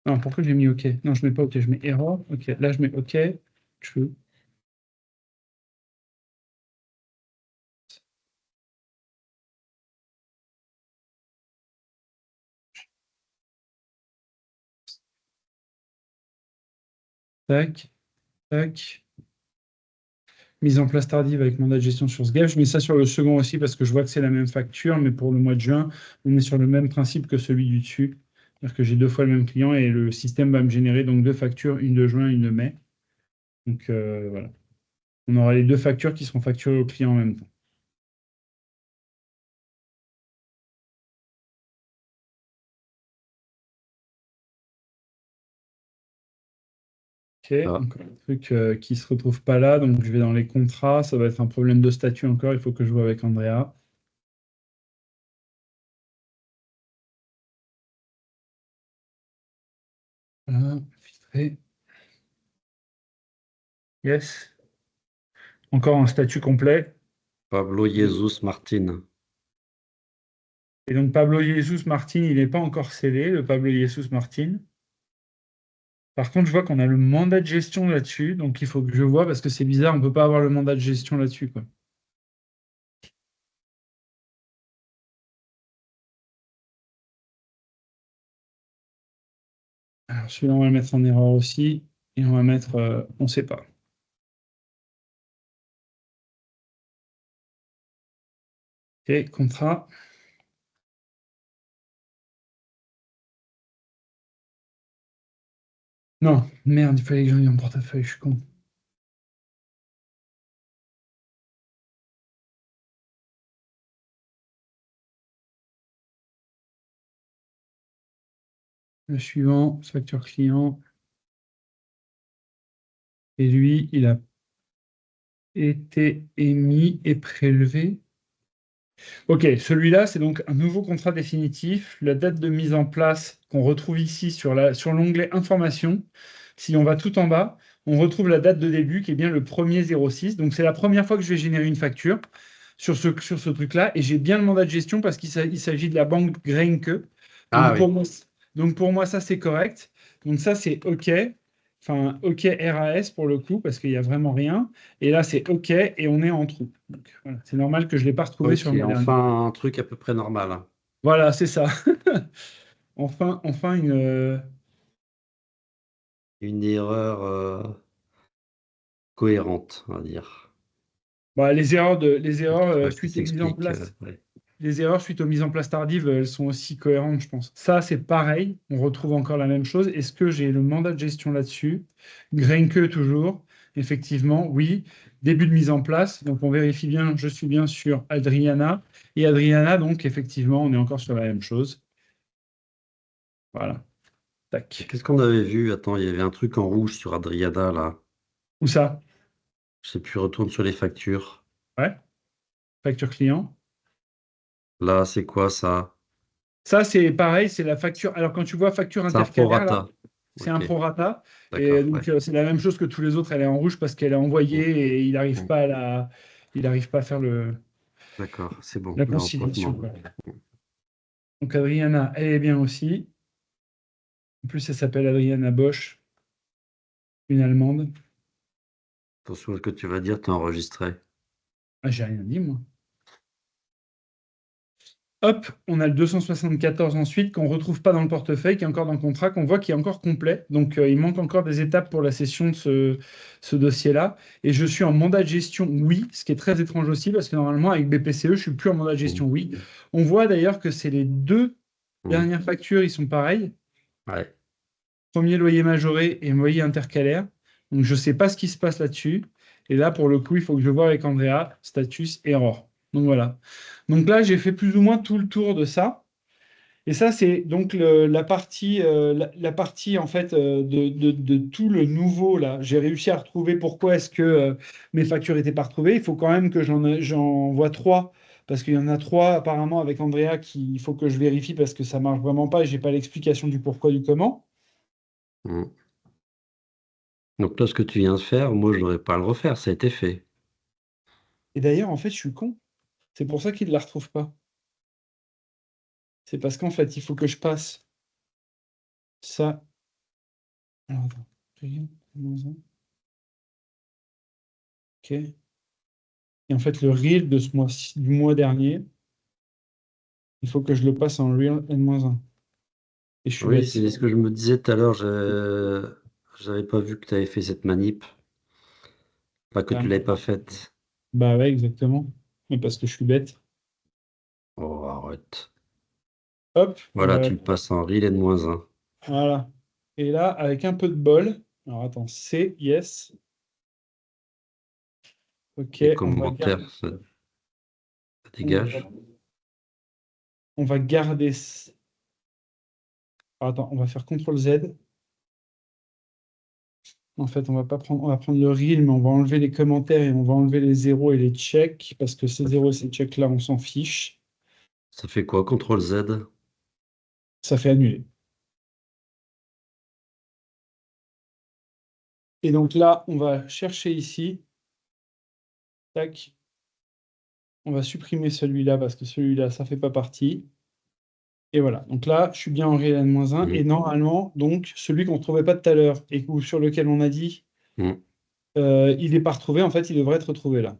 Non, pourquoi j'ai mis OK? Non, je mets pas OK, je mets error. OK, là, je mets OK. True. Tac, tac. Mise en place tardive avec mandat de gestion sur ce gap. Je mets ça sur le second aussi parce que je vois que c'est la même facture, mais pour le mois de juin, on est sur le même principe que celui du dessus. C'est-à-dire que j'ai deux fois le même client et le système va me générer donc deux factures, une de juin, une de mai. Donc voilà. On aura les deux factures qui seront facturées au client en même temps. OK, Ah, encore un truc qui ne se retrouve pas là, donc je vais dans les contrats, ça va être un problème de statut encore, il faut que je vois avec Andrea. Voilà, filtrer. Yes. Encore un statut complet. Pablo Jesus Martin. Et donc Pablo Jesus Martin, il n'est pas encore scellé, le Pablo Jesus Martin. Par contre, je vois qu'on a le mandat de gestion là-dessus, donc il faut que je vois parce que c'est bizarre, on ne peut pas avoir le mandat de gestion là-dessus, quoi. Alors celui-là, on va le mettre en erreur aussi, et on va mettre on ne sait pas. OK, contrat. Non, merde, il fallait que j'en aille en portefeuille, je suis con. Le suivant, facture client. Et lui, il a été émis et prélevé. OK, celui-là, c'est donc un nouveau contrat définitif. La date de mise en place qu'on retrouve ici sur l'onglet Information. Si on va tout en bas, on retrouve la date de début qui est bien le 1er 06. Donc, c'est la première fois que je vais générer une facture sur ce truc-là. Et j'ai bien le mandat de gestion parce qu'il s'agit de la banque Grenke. Ah oui. Donc, pour moi, ça, c'est correct. Donc, ça, c'est OK. Enfin, OK RAS pour le coup, parce qu'il n'y a vraiment rien. Et là, c'est OK et on est en trou. Donc, voilà. C'est normal que je ne l'ai pas retrouvé sur Ok, le mois dernier. enfin un truc à peu près normal, hein. Voilà, c'est ça. Enfin Une erreur cohérente, on va dire. bah, les erreurs Qui suite aux mises en s'explique. place. Ouais. Les erreurs suite aux mises en place tardives, elles sont aussi cohérentes, je pense. Ça, c'est pareil. On retrouve encore la même chose. Est-ce que j'ai le mandat de gestion là-dessus? Grenke toujours. Effectivement, oui. Début de mise en place. Donc, on vérifie bien. Je suis bien sur Adriana. Et Adriana, donc, effectivement, on est encore sur la même chose. Voilà. Et Tac. qu'est-ce qu'on avait vu? Attends, il y avait un truc en rouge sur Adriana, là. Où ça? Je sais plus, retourne sur les factures. Ouais. Facture client. Là, c'est quoi ça? Ça, c'est pareil, c'est la facture. Alors, quand tu vois facture C'est un intercalaire, là, prorata. c'est un Ok, prorata. Et d'accord, ouais. donc, c'est la même chose que tous les autres. Elle est en rouge parce qu'elle est envoyée Mm, et mm. il n'arrive pas à faire D'accord, c'est bon, la le conciliation, remplacement. quoi. Donc, Adriana, elle est bien aussi. En plus, elle s'appelle Adriana Bosch, une Allemande. Attention à ce que tu vas dire, t'es enregistré. Ah, j'ai rien dit, moi. Hop, on a le 274 ensuite, qu'on ne retrouve pas dans le portefeuille, qui est encore dans le contrat, qu'on voit qui est encore complet. Donc, il manque encore des étapes pour la cession de ce dossier-là. Et je suis en mandat de gestion oui, ce qui est très étrange aussi, parce que normalement, avec BPCE, je suis plus en mandat de gestion oui. On voit d'ailleurs que c'est les deux dernières factures, ils sont pareils. Ouais. Premier loyer majoré et loyer intercalaire. Donc, je ne sais pas ce qui se passe là-dessus. Et là, pour le coup, il faut que je vois avec Andrea, status error. Donc, voilà. Donc là, j'ai fait plus ou moins tout le tour de ça. Et ça, c'est donc la partie, la partie en fait de tout le nouveau là. J'ai réussi à retrouver pourquoi est-ce que mes factures n'étaient pas retrouvées. Il faut quand même que j'en vois trois, parce qu'il y en a trois apparemment avec Andrea qu'il faut que je vérifie parce que ça marche vraiment pas et j'ai pas l'explication du pourquoi du comment. Mm. Donc là, ce que tu viens de faire, moi, je n'aurais pas à le refaire, ça a été fait. Et d'ailleurs, en fait, je suis con. C'est pour ça qu'il ne la retrouve pas. C'est parce qu'en fait, il faut que je passe ça. Alors, attends. Ok. Et en fait, le reel de ce mois du mois dernier, il faut que je le passe en reel N-1. Et je suis Oui, bête. c'est ce que je me disais tout à l'heure, je n'avais pas vu que tu avais fait cette manip, pas que Ah, tu l'avais pas faite. bah ouais, exactement. Mais parce que je suis bête. Oh, arrête. Hop, Voilà, tu le passes en reel N-1. voilà. Et là, avec un peu de bol. Alors attends, c'est yes. Ok, Les on va garder. commentaires, ça dégage. On va garder. Alors, attends, on va faire CTRL Z. En fait, on va pas prendre, on va prendre le reel, mais on va enlever les commentaires et on va enlever les zéros et les checks, parce que ces zéros et ces checks-là, on s'en fiche. Ça fait quoi, CTRL Z? Ça fait annuler. Et donc là, on va chercher ici. Tac. On va supprimer celui-là parce que celui-là, ça fait pas partie. Et voilà. Donc là, je suis bien en réel N-1. Et normalement, donc, celui qu'on ne trouvait pas tout à l'heure et sur lequel on a dit il n'est pas retrouvé, en fait, il devrait être retrouvé là.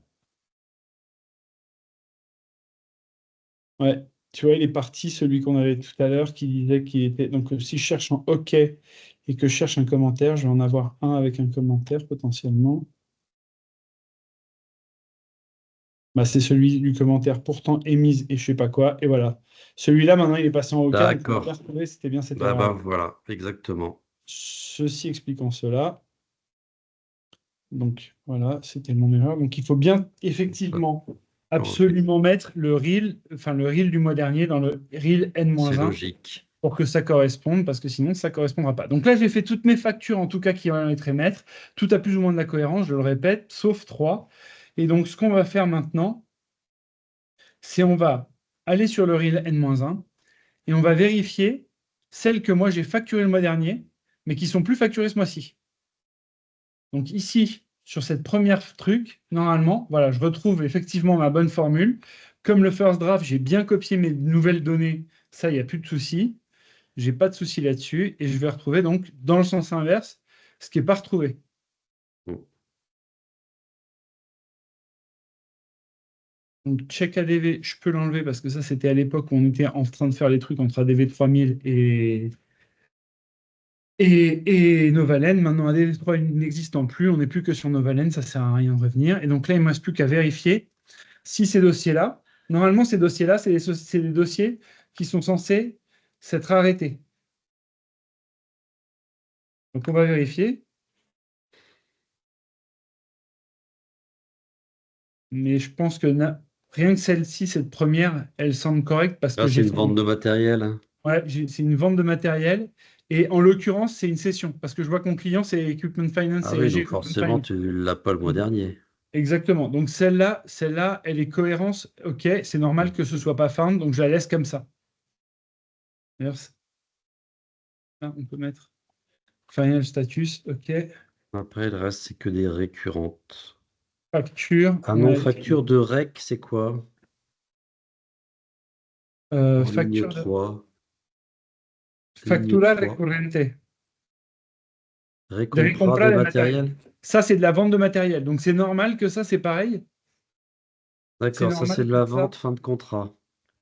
Ouais. Tu vois, il est parti, celui qu'on avait tout à l'heure, qui disait qu'il était. Donc, si je cherche en OK et que je cherche un commentaire, je vais en avoir un avec un commentaire potentiellement. Bah, c'est celui du commentaire pourtant émise et je sais pas quoi. Et voilà. Celui-là, maintenant, il est passé en OK. Donc, on va bien D'accord. retrouver, c'était bien cette Bah, erreur-là. voilà, exactement. Ceci expliquant cela. Donc, voilà, c'était mon erreur. Donc, il faut bien, effectivement, absolument mettre le reel, enfin, le reel du mois dernier dans le reel C'est N-1 logique. pour que ça corresponde, parce que sinon, ça ne correspondra pas. Donc là, j'ai fait toutes mes factures, en tout cas, qui vont être émettre. Tout a plus ou moins de la cohérence, je le répète, sauf 3. Et donc, ce qu'on va faire maintenant, c'est on va aller sur le reel N-1 et on va vérifier celles que moi, j'ai facturées le mois dernier, mais qui sont plus facturées ce mois-ci. Donc ici, sur cette première truc, normalement, voilà, je retrouve effectivement ma bonne formule. Comme le first draft, j'ai bien copié mes nouvelles données, ça, il n'y a plus de souci. J'ai pas de souci là-dessus. Et je vais retrouver donc dans le sens inverse ce qui n'est pas retrouvé. Donc check ADV, je peux l'enlever parce que ça, c'était à l'époque où on était en train de faire les trucs entre ADV 3000 et Novalène. Maintenant, ADV 3 n'existant plus, on n'est plus que sur Novalène, ça ne sert à rien de revenir. Et donc là, il ne me reste plus qu'à vérifier si ces dossiers-là, normalement, ces dossiers-là, c'est des dossiers qui sont censés s'être arrêtés. Donc, on va vérifier. Mais je pense que rien que celle-ci, cette première, elle semble correcte parce que Là, c'est j'ai une fait. vente de matériel. Ouais, c'est une vente de matériel. Et en l'occurrence, c'est une cession. Parce que je vois que mon client, c'est Equipment Finance, Ah c'est oui, AG donc Equipment forcément, Finance. tu l'as pas le mois dernier. Exactement. Donc celle-là, elle est cohérence. OK, c'est normal que ce ne soit pas found, donc je la laisse comme ça. D'ailleurs, là, on peut mettre final status. OK. Après, le reste, c'est que des récurrentes. Facture. Ah non, Ouais. facture de REC, c'est quoi? En ligne Facture de 3. Ligne factura 3. recurrente. De Récompra recompra de de matériel. matériel? Ça, c'est de la vente de matériel. Donc, c'est normal que ça, c'est pareil. C'est D'accord, ça c'est normal de que la ça. vente fin de contrat.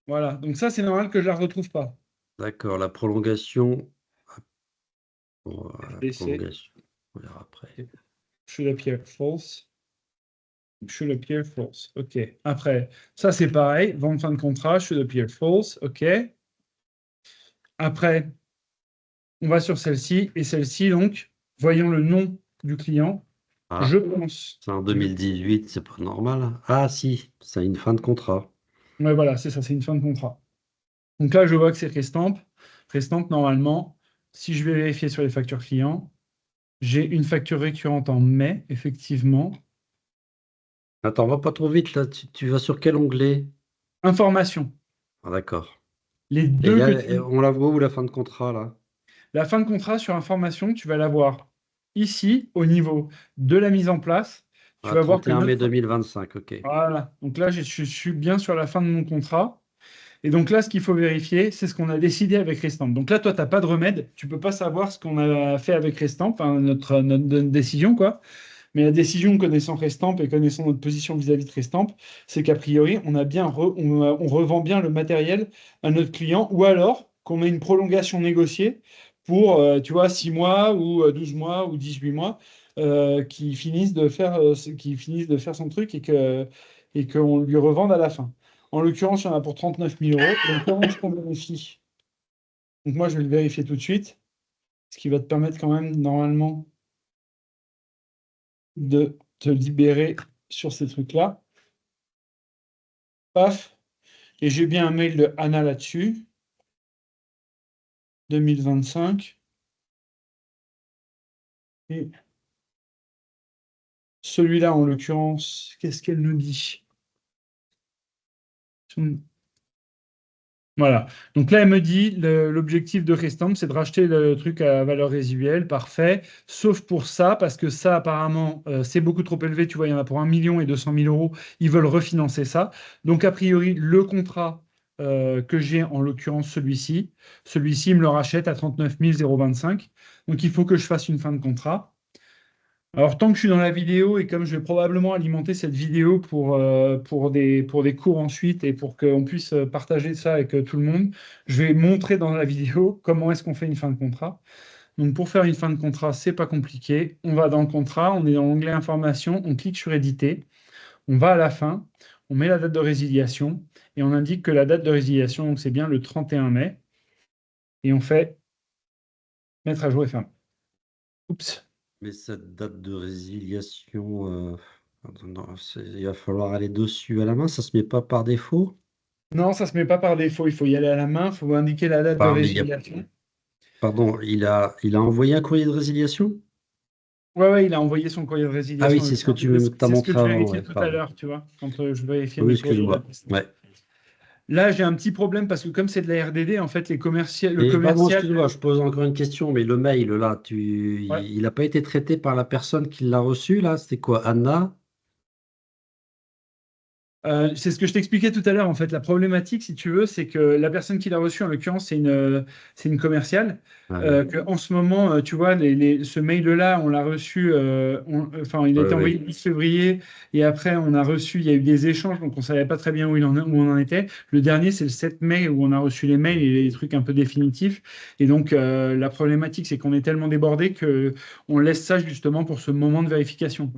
Voilà, donc ça, c'est normal que je la retrouve pas. D'accord, la prolongation. Bon, la Et c'est prolongation, on verra après. should appear false. Should appear false. OK. Après, ça, c'est pareil. Vente fin de contrat, should appear false. OK. Après, on va sur celle-ci. Et celle-ci, donc, voyons le nom du client. Ah, Je pense. c'est en 2018, c'est pas normal. Ah si, c'est une fin de contrat. Ouais, voilà, c'est ça, c'est une fin de contrat. Donc là, je vois que c'est Restamp. Restamp, normalement, si je vais vérifier sur les factures clients, j'ai une facture récurrente en mai, effectivement. Attends, va pas trop vite là, tu vas sur quel onglet? Information. Ah d'accord. Les Et deux que là, tu... on la voit où la fin de contrat là? La fin de contrat sur information, tu vas la voir ici, au niveau de la mise en place. Tu Ah, vas voir que 31 mai notre... 2025, ok. Voilà. Donc là, je suis bien sur la fin de mon contrat. Et donc là, ce qu'il faut vérifier, c'est ce qu'on a décidé avec Restamp. Donc là, toi, tu n'as pas de remède. Tu peux pas savoir ce qu'on a fait avec Restamp, enfin, notre décision, quoi. Mais la décision, connaissant Restamp et connaissant notre position vis-à-vis de Restamp, c'est qu'a priori, on revend bien le matériel à notre client, ou alors qu'on met une prolongation négociée pour, tu vois, 6 mois ou 12 mois ou 18 mois, qui finissent de faire son truc et qu'on lui revende à la fin. En l'occurrence, il y en a pour 39 000 euros. Donc, comment est-ce qu'on vérifie? Donc, moi, je vais le vérifier tout de suite, ce qui va te permettre quand même, normalement, de te libérer sur ces trucs-là. Paf. Et j'ai bien un mail de Anna là-dessus. 2025. Et celui-là, en l'occurrence, qu'est-ce qu'elle nous dit? Voilà. Donc là, elle me dit l'objectif de Restamp, c'est de racheter le truc à valeur résiduelle. Parfait. Sauf pour ça, parce que ça, apparemment, c'est beaucoup trop élevé. Tu vois, il y en a pour 1 200 000 euros. Ils veulent refinancer ça. Donc, a priori, le contrat que j'ai, en l'occurrence celui-ci, il me le rachète à 39 025. Donc, il faut que je fasse une fin de contrat. Alors, tant que je suis dans la vidéo et comme je vais probablement alimenter cette vidéo pour des cours ensuite et pour qu'on puisse partager ça avec tout le monde, je vais montrer dans la vidéo comment est-ce qu'on fait une fin de contrat. Donc, pour faire une fin de contrat, c'est pas compliqué. On va dans le contrat, on est dans l'onglet information, on clique sur éditer, on va à la fin, on met la date de résiliation et on indique que la date de résiliation, donc c'est bien le 31 mai, et on fait mettre à jour et fermer. Oups. Mais cette date de résiliation, attends, non, il va falloir aller dessus à la main, ça se met pas par défaut? Non, ça se met pas par défaut. Il faut y aller à la main. Il faut indiquer la date de Mais il y a, résiliation. pardon, il a envoyé un courrier de résiliation? Ouais, ouais, il a envoyé son courrier de Ah oui, résiliation. c'est ce que tu t'as C'est ce que montré je avant, ouais, vérifiais tout à pardon. l'heure, tu vois, quand je vérifiais Oui, mes courriers. excuse-moi. Ouais. Là, j'ai un petit problème parce que comme c'est de la RDD, en fait, le Et pardon, commercial. excuse-moi, je pose encore une question, mais le mail là, Ouais. il n'a pas été traité par la personne qui l'a reçu là? C'était quoi, Anna? C'est ce que je t'expliquais tout à l'heure. En fait, la problématique, si tu veux, c'est que la personne qui l'a reçu, en l'occurrence, c'est une commerciale. Ah oui, Que en ce moment, tu vois, ce mail-là, on l'a reçu, enfin, il a oui, été envoyé oui. le 10 février, et après, on a reçu, il y a eu des échanges, donc on ne savait pas très bien où on en était. Le dernier, c'est le 7 mai, où on a reçu les mails et les trucs un peu définitifs. Et donc, la problématique, c'est qu'on est tellement débordé que on laisse ça justement pour ce moment de vérification.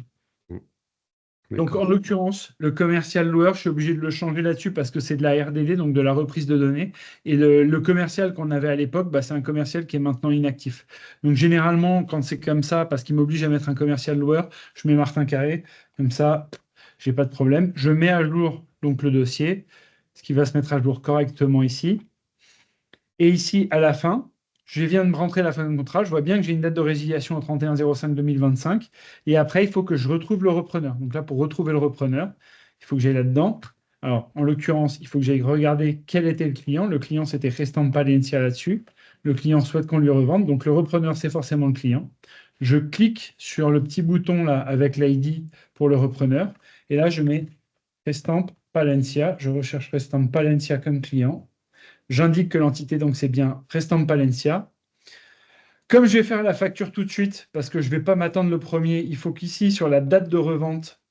Mm, Donc, en d'accord. l'occurrence, le commercial loueur, je suis obligé de le changer là-dessus parce que c'est de la RDD, donc de la reprise de données. Et le commercial qu'on avait à l'époque, bah, c'est un commercial qui est maintenant inactif. Donc, généralement, quand c'est comme ça, parce qu'il m'oblige à mettre un commercial loueur, je mets Martin Carré. Comme ça, j'ai pas de problème. Je mets à jour donc le dossier, ce qui va se mettre à jour correctement ici. Et ici, à la fin, je viens de rentrer la fin de contrat. Je vois bien que j'ai une date de résiliation au 31/05/2025. Et après, il faut que je retrouve le repreneur. Donc là, pour retrouver le repreneur, il faut que j'aille là-dedans. Alors, en l'occurrence, il faut que j'aille regarder quel était le client. Le client, c'était Restamp Palencia là-dessus. Le client souhaite qu'on lui revende. Donc, le repreneur, c'est forcément le client. Je clique sur le petit bouton là avec l'ID pour le repreneur. Et là, je mets Restamp Palencia. Je recherche Restamp Palencia comme client. J'indique que l'entité, donc, c'est bien Restamp Palencia. Comme je vais faire la facture tout de suite, parce que je ne vais pas m'attendre le premier, il faut qu'ici, sur la date de revente,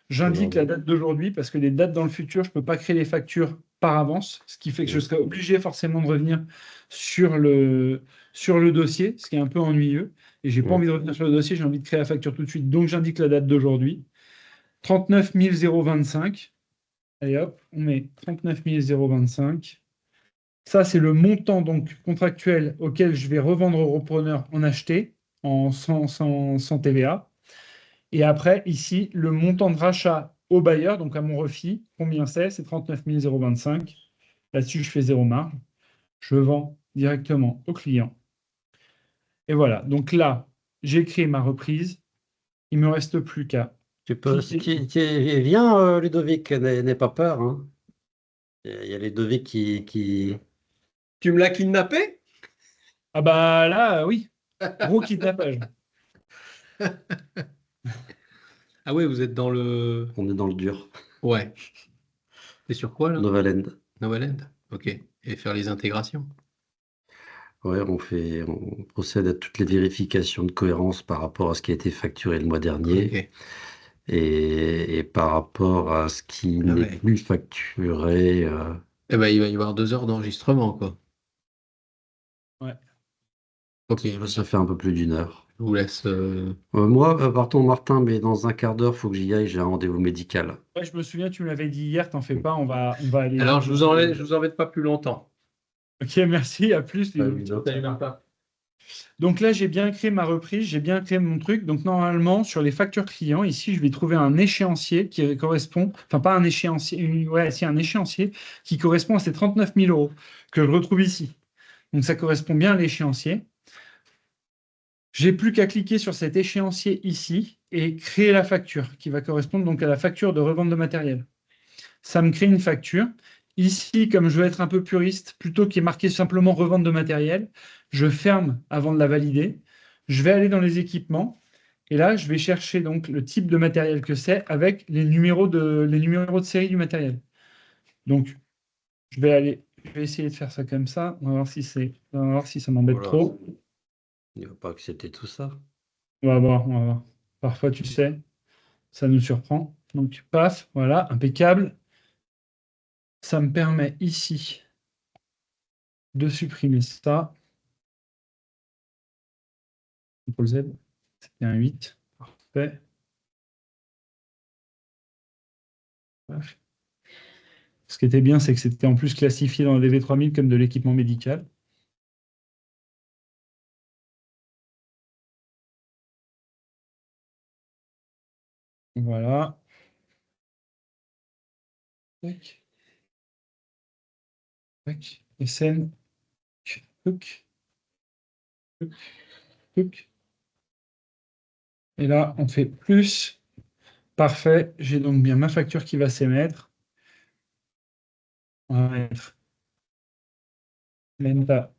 j'indique la Aujourd'hui. date d'aujourd'hui, parce que les dates dans le futur, je ne peux pas créer les factures par avance, ce qui fait que je serai obligé forcément de revenir sur le dossier, ce qui est un peu ennuyeux. Et j'ai pas envie de revenir sur le dossier, j'ai envie de créer la facture tout de suite. Donc j'indique la date d'aujourd'hui. 39 025. Allez hop, on met 39 025. Ça, c'est le montant donc contractuel auquel je vais revendre au repreneur en acheté, sans TVA. Et après, ici, le montant de rachat au bailleur, donc à mon refit, combien c'est? C'est 39 025. Là-dessus, je fais zéro marge. Je vends directement au client. Et voilà. Donc là, j'ai créé ma reprise. Il ne me reste plus qu'à Tu peux, viens, Ludovic, n'aie pas peur, hein. Il y a Ludovic qui... Tu me l'as kidnappé? Ah bah là, oui. Gros kidnappage. Ah ouais, vous êtes dans le... On est dans le dur. Ouais. C'est sur quoi, là? Novaland. Novaland. Ok. Et faire les intégrations. Ouais, on procède à toutes les vérifications de cohérence par rapport à ce qui a été facturé le mois dernier Ok. et par rapport à ce qui Ah n'est ouais. plus facturé. Eh ben, il va y avoir 2 heures d'enregistrement, quoi. Ouais. Ok. Ça fait un peu plus d'une heure. Je vous laisse... Moi, pardon, Martin, mais dans un quart d'heure, il faut que j'y aille, j'ai un rendez-vous médical. Ouais, je me souviens, tu me l'avais dit hier, t'en fais pas, on va aller. Alors, je vous embête pas plus longtemps. Ok, merci, à plus. Salut, Salut, Martin. Donc là, j'ai bien créé ma reprise, j'ai bien créé mon truc. Donc normalement, sur les factures clients, ici, je vais trouver un échéancier qui correspond, enfin pas un échéancier, ouais, c'est un échéancier qui correspond à ces 39 000 euros que je retrouve ici. Donc ça correspond bien à l'échéancier. J'ai plus qu'à cliquer sur cet échéancier ici et créer la facture qui va correspondre donc à la facture de revente de matériel. Ça me crée une facture. Ici, comme je veux être un peu puriste, plutôt qu'il est marqué simplement revente de matériel, je ferme avant de la valider. Je vais aller dans les équipements et là, je vais chercher donc le type de matériel que c'est avec les numéros de série du matériel. Donc, je vais essayer de faire ça comme ça. On va voir si ça m'embête Voilà. trop. Il ne va pas accepter tout ça. On va voir, on va voir. Parfois, tu sais, ça nous surprend. Donc, paf, voilà, impeccable. Ça me permet ici de supprimer ça. CTRL Z, c'était un 8. Parfait. Paf. Ce qui était bien, c'est que c'était en plus classifié dans le DV3000 comme de l'équipement médical. Voilà. Tac. Tac. SN. Tuc. Tuc. Tuc. Et là, on fait plus. Parfait. J'ai donc bien ma facture qui va s'émettre. On va mettre Lenta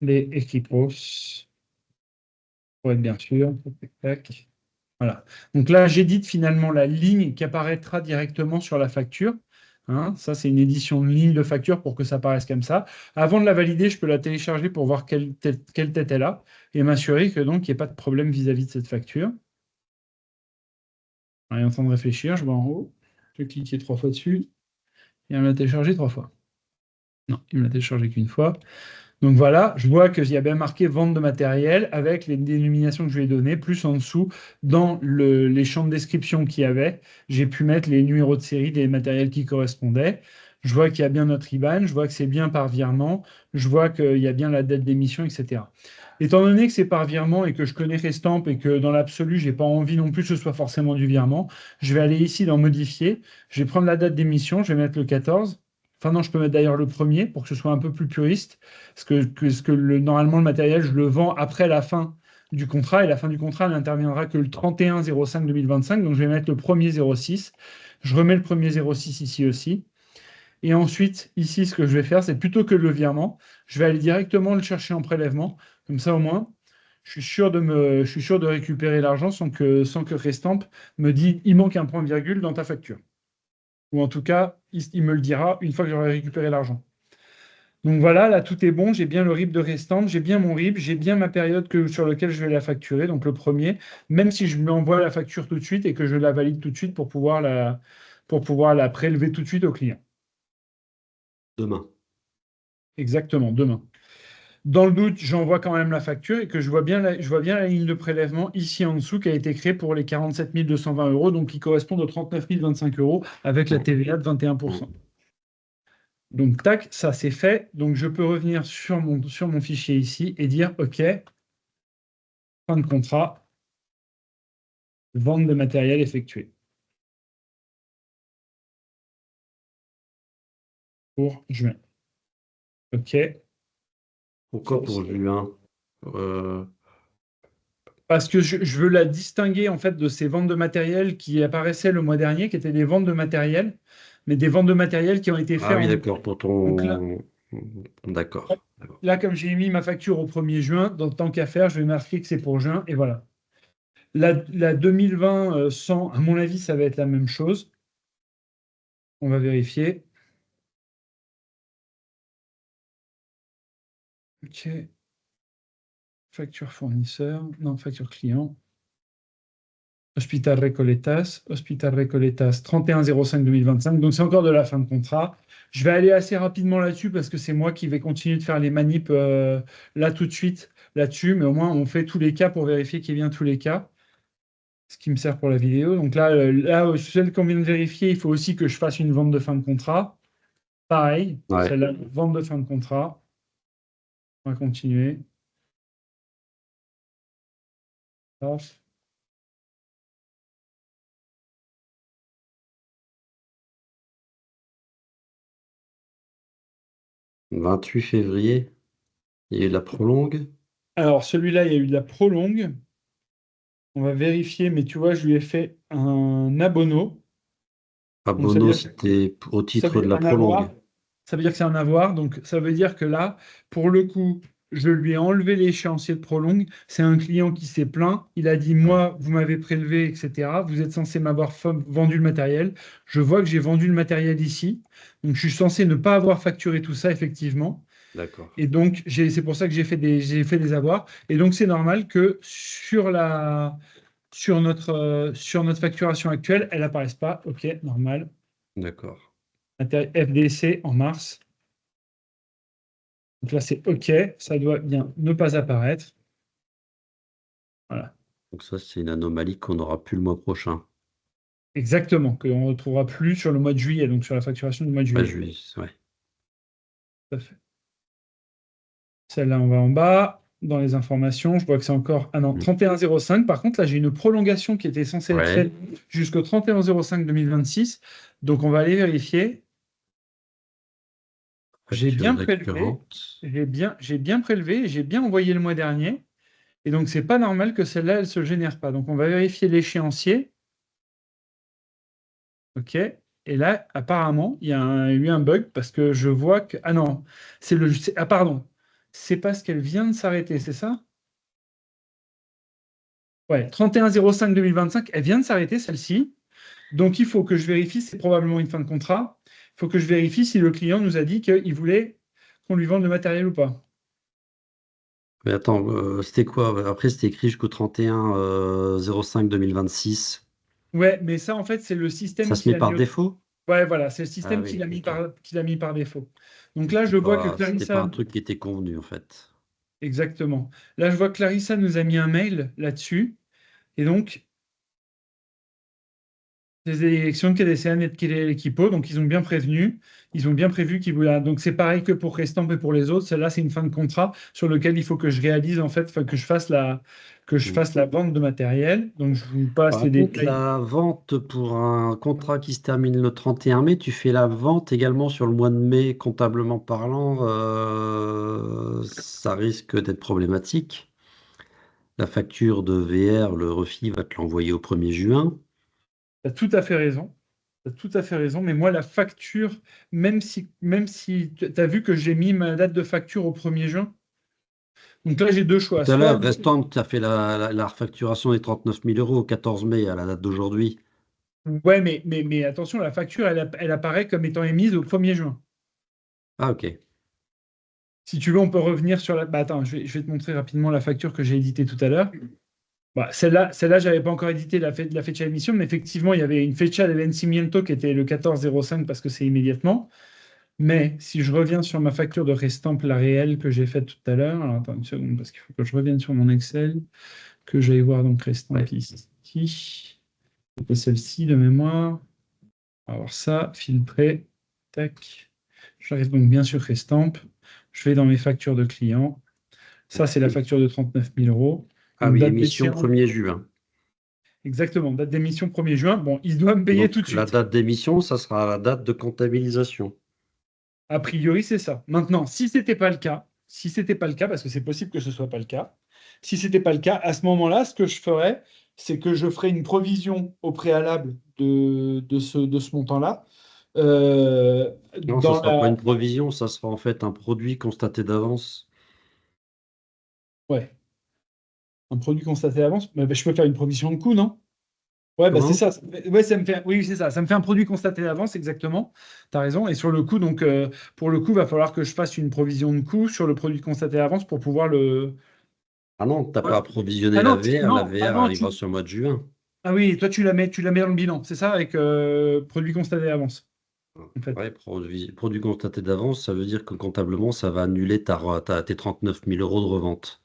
les equipos. Pour être bien sûr. Tac, tac. Voilà. Donc là, j'édite finalement la ligne qui apparaîtra directement sur la facture. Hein, ça, c'est une édition de ligne de facture pour que ça apparaisse comme ça. Avant de la valider, je peux la télécharger pour voir quelle tête elle a et m'assurer que donc il n'y ait pas de problème vis-à-vis de cette facture. On est en train de réfléchir, je vois en haut. Je vais cliquer 3 fois dessus et on l'a téléchargé 3 fois. Non, il me l'a téléchargé qu'une fois. Donc voilà, je vois qu'il y a bien marqué vente de matériel avec les dénominations que je lui ai données, plus en dessous, dans les champs de description qu'il y avait, j'ai pu mettre les numéros de série des matériels qui correspondaient. Je vois qu'il y a bien notre IBAN, je vois que c'est bien par virement, je vois qu'il y a bien la date d'émission, etc. Étant donné que c'est par virement et que je connais Restamp et que dans l'absolu, je n'ai pas envie non plus que ce soit forcément du virement, je vais aller ici dans Modifier, je vais prendre la date d'émission, je vais mettre le 14. Enfin non, je peux mettre d'ailleurs le premier pour que ce soit un peu plus puriste. Parce que normalement, le matériel, je le vends après la fin du contrat. Et la fin du contrat n'interviendra que le 31-05-2025. Donc, je vais mettre le premier 06. Je remets le premier 06 ici aussi. Et ensuite, ici, ce que je vais faire, c'est plutôt que le virement, je vais aller directement le chercher en prélèvement. Comme ça, au moins, je suis sûr de récupérer l'argent sans que Restamp me dise il manque un point-virgule dans ta facture. Ou en tout cas, il me le dira une fois que j'aurai récupéré l'argent. Donc voilà, là tout est bon, j'ai bien le RIB de Restamp, j'ai bien mon RIB, j'ai bien ma période sur laquelle je vais la facturer, donc le premier, même si je lui envoie la facture tout de suite et que je la valide tout de suite pour pouvoir la prélever tout de suite au client. Demain. Exactement, demain. Dans le doute, j'envoie quand même la facture et que je vois bien la ligne de prélèvement ici en dessous qui a été créée pour les 47 220 euros, donc qui correspondent aux 39 025 euros avec la TVA de 21%. Donc, tac, ça c'est fait. Donc, je peux revenir sur mon fichier ici et dire OK, fin de contrat, vente de matériel effectuée. Pour juin. OK. Pourquoi pour juin? Parce que je veux la distinguer en fait de ces ventes de matériel qui apparaissaient le mois dernier, qui étaient des ventes de matériel, mais des ventes de matériel qui ont été faites Ah oui, en. d'accord, pour Donc ton... D'accord. là, comme j'ai mis ma facture au 1er juin, dans tant qu'à faire, je vais marquer que c'est pour juin, et voilà. La 2020 100, à mon avis, ça va être la même chose. On va vérifier. OK. Facture fournisseur. Non, facture client. Hospital Recoletas. Hospital Recoletas 31/05/2025. Donc, c'est encore de la fin de contrat. Je vais aller assez rapidement là-dessus parce que c'est moi qui vais continuer de faire les manips là tout de suite là-dessus. Mais au moins, on fait tous les cas pour vérifier qu'il y ait bien tous les cas. Ce qui me sert pour la vidéo. Donc là, celle qu'on vient de vérifier, il faut aussi que je fasse une vente de fin de contrat. Pareil, Ouais. celle-là, vente de fin de contrat. On va continuer. Paf. Le 28 février, il y a eu la prolongue. Alors, celui-là, il y a eu de la prolongue. On va vérifier, mais tu vois, je lui ai fait un abonno. Donc, Abono, c'était au ça veut titre de dire la un avoir. prolongue. Ça veut dire que c'est un avoir. Donc, ça veut dire que là, pour le coup, je lui ai enlevé l'échéancier de prolongue. C'est un client qui s'est plaint. Il a dit, moi, vous m'avez prélevé, etc. Vous êtes censé m'avoir vendu le matériel. Je vois que j'ai vendu le matériel ici. Donc, je suis censé ne pas avoir facturé tout ça, effectivement. D'accord. Et donc, c'est pour ça que j'ai fait des avoirs. Et donc, c'est normal que sur notre facturation actuelle, elle n'apparaisse pas. OK, normal. D'accord. FDC en mars. Donc là, c'est OK. Ça doit bien ne pas apparaître. Voilà. Donc ça, c'est une anomalie qu'on n'aura plus le mois prochain. Exactement. Que l'on ne retrouvera plus sur le mois de juillet, donc sur la facturation du mois de Pas juillet. ouais. Tout à fait. Celle-là, on va en bas. Dans les informations, je vois que c'est encore. Ah non, 31/05. Par contre, là, j'ai une prolongation qui était censée être faite jusqu'au 31/05/2026. Donc, on va aller vérifier. J'ai bien prélevé. J'ai bien prélevé et j'ai bien envoyé le mois dernier. Et donc, c'est pas normal que celle-là, elle ne se génère pas. Donc, on va vérifier l'échéancier. OK. Et là, apparemment, il y a eu un bug parce que je vois que. Ah non, ah, pardon. C'est parce qu'elle vient de s'arrêter, c'est ça? Ouais, 31/05/2025, elle vient de s'arrêter, celle-ci. Donc, il faut que je vérifie, c'est probablement une fin de contrat. Il faut que je vérifie si le client nous a dit qu'il voulait qu'on lui vende le matériel ou pas. Mais attends, c'était quoi? Après, c'était écrit jusqu'au 31/05/2026. Ouais, mais ça, en fait, c'est le système Ça se qu'il met a par mis. défaut? Ouais, voilà, c'est le Ah système oui, qu'il a mis ok. qu'il a mis par défaut. Donc là, je vois que C'était pas un Clarissa. truc qui était convenu, en fait. Exactement. Là, je vois que Clarissa nous a mis un mail là-dessus. Et donc, les élections de KDCN et de l'équipo, donc ils ont bien prévenu, ils ont bien prévu qu'ils voulaient. Donc c'est pareil que pour Restamp et pour les autres, celle-là c'est une fin de contrat sur lequel il faut que je réalise en fait, enfin, que je fasse la vente de matériel. Donc je vous passe Par les contre, détails. la vente pour un contrat qui se termine le 31 mai, tu fais la vente également sur le mois de mai, comptablement parlant, ça risque d'être problématique. La facture de VR, le refi va te l'envoyer au 1er juin. Tu as tout à fait raison. Tu as tout à fait raison. Mais moi, la facture, même si tu as vu que j'ai mis ma date de facture au 1er juin. Donc là, j'ai deux choix. Tout à Soit l'heure, Restant, tu as fait la refacturation des 39 000 euros au 14 mai à la date d'aujourd'hui. ouais, mais attention, la facture, elle apparaît comme étant émise au 1er juin. Ah, ok. Si tu veux, on peut revenir sur la. Bah, attends, je vais te montrer rapidement la facture que j'ai éditée tout à l'heure. Bah, celle-là, je n'avais pas encore édité la fecha d'émission, mais effectivement, il y avait une fecha de vencimiento qui était le 14/05 parce que c'est immédiatement. Mais si je reviens sur ma facture de Restamp, la réelle que j'ai faite tout à l'heure, alors attends une seconde, parce qu'il faut que je revienne sur mon Excel, que j'aille voir donc Restamp Ouais. ici. C'était celle-ci de mémoire. On va voir ça, filtrer, tac. J'arrive donc bien sur Restamp. Je vais dans mes factures de clients. Ça, c'est la facture de 39 000 euros. Ah Donc, oui, date émission d'échéance. 1er juin. Exactement, date d'émission 1er juin. Bon, il doit me payer tout de Donc, la suite. date d'émission, ça sera la date de comptabilisation. A priori, c'est ça. Maintenant, si c'était pas le cas, parce que c'est possible que ce soit pas le cas, si c'était pas le cas, à ce moment-là, ce que je ferais, c'est que je ferais une provision au préalable de ce montant-là. Non, ça Dans sera pas la... une provision, ça sera en fait un produit constaté d'avance. Ouais, un produit constaté à l'avance. Bah, je peux faire une provision de coût, non? Ouais, bah c'est Comment? ça. Ouais, ça me fait... Oui, c'est ça. Ça me fait un produit constaté d'avance, exactement. Tu as raison. Et sur le coup, donc, pour le coup, il va falloir que je fasse une provision de coût sur le produit constaté d'avance pour pouvoir le. Ah non, t'as Ouais. pas approvisionné Ah la non, VR, la non, ah VR non, arrivera sur le mois de juin. Ah oui, toi tu la mets dans le bilan, c'est ça, avec produit constaté d'avance, en fait. Ouais, produit constaté d'avance, ça veut dire que comptablement, ça va annuler tes 39 000 euros de revente.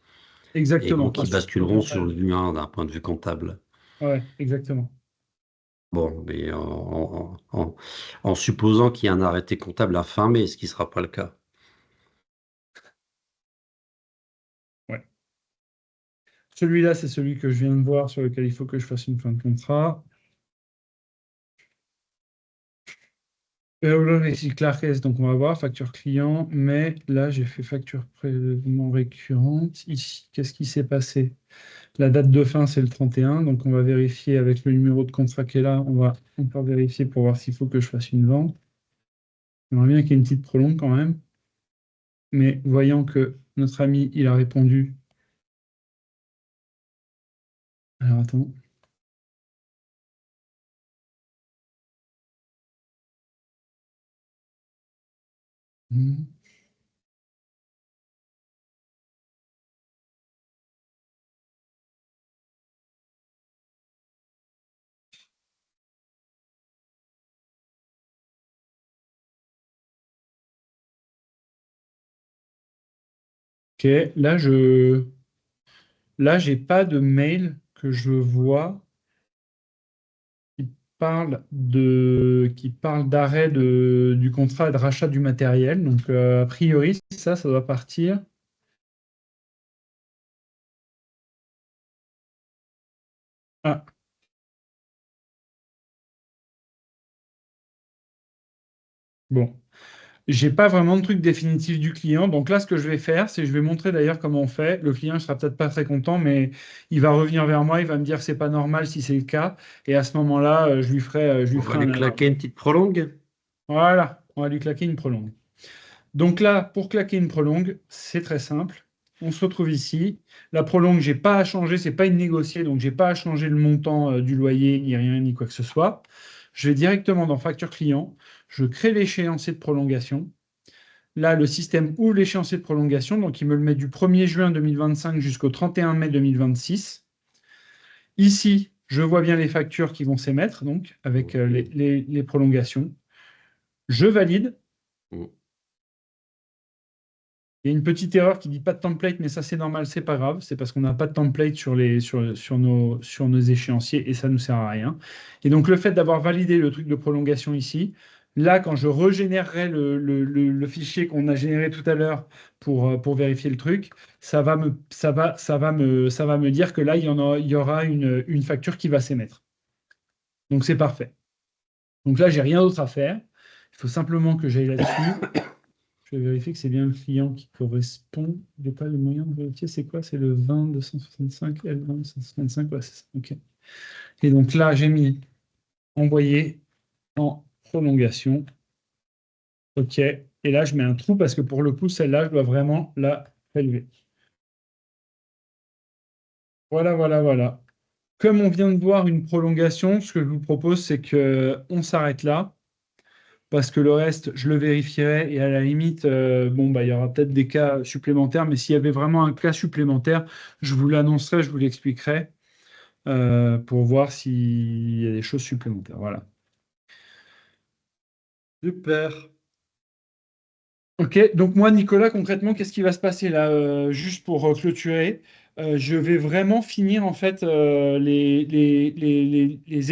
Et Exactement. donc, Pas qui sur le basculeront sur total. le juin d'un point de vue comptable. Ouais, exactement. Bon, mais en supposant qu'il y ait un arrêté comptable à fin mai, ce qui ne sera pas le cas. Ouais. Celui-là, c'est celui que je viens de voir sur lequel il faut que je fasse une fin de contrat. Clarkes, donc on va voir, facture client, mais là j'ai fait facture prélèvement récurrente. Ici, qu'est-ce qui s'est passé? La date de fin, c'est le 31, donc on va vérifier avec le numéro de contrat qui est là, on va encore vérifier pour voir s'il faut que je fasse une vente. J'aimerais bien qu'il y ait une petite prolongue quand même. Mais voyant que notre ami, il a répondu. Alors attends. Hmm. Ok, là, j'ai pas de mail que je vois qui parle d'arrêt du contrat et de rachat du matériel. Donc, a priori, ça doit partir. Ah, bon. J'ai pas vraiment de truc définitif du client. Donc là, ce que je vais faire, c'est je vais montrer d'ailleurs comment on fait. Le client ne sera peut-être pas très content, mais il va revenir vers moi, il va me dire que c'est pas normal si c'est le cas. Et à ce moment-là, je lui On va ferai lui un avis. claquer une petite prolongue. Voilà, on va lui claquer une prolongue. Donc là, pour claquer une prolongue, c'est très simple. On se retrouve ici. La prolongue, j'ai pas à changer, c'est pas une négociée, donc j'ai pas à changer le montant du loyer, ni rien, ni quoi que ce soit. Je vais directement dans facture client, je crée l'échéancier de prolongation. Là, le système ouvre l'échéancier de prolongation, donc il me le met du 1er juin 2025 jusqu'au 31 mai 2026. Ici, je vois bien les factures qui vont s'émettre, donc avec les prolongations. Je valide. Mm. Il y a une petite erreur qui dit pas de template, mais ça c'est normal, c'est pas grave. C'est parce qu'on n'a pas de template sur nos échéanciers et ça ne nous sert à rien. Et donc le fait d'avoir validé le truc de prolongation ici, là quand je régénérerai le fichier qu'on a généré tout à l'heure pour vérifier le truc, ça va me dire que là il y aura une facture qui va s'émettre. Donc c'est parfait. Donc là j'ai rien d'autre à faire. Il faut simplement que j'aille là-dessus. Je vais vérifier que c'est bien le client qui correspond. Je n'ai pas le moyen de vérifier. C'est quoi? C'est le 20 265, L20 265. Ouais, c'est ça. OK. Et donc là, j'ai mis envoyer en prolongation. OK. Et là, je mets un trou parce que pour le coup, celle-là, je dois vraiment la prélever. Voilà, voilà, voilà. Comme on vient de voir une prolongation, ce que je vous propose, c'est qu'on s'arrête là. Parce que le reste, je le vérifierai et à la limite, bon, bah, il y aura peut-être des cas supplémentaires, mais s'il y avait vraiment un cas supplémentaire, je vous l'annoncerai, je vous l'expliquerai pour voir s'il y a des choses supplémentaires. Voilà. Super. Ok, donc moi, Nicolas, concrètement, qu'est-ce qui va se passer là, juste pour clôturer? Je vais vraiment finir en fait les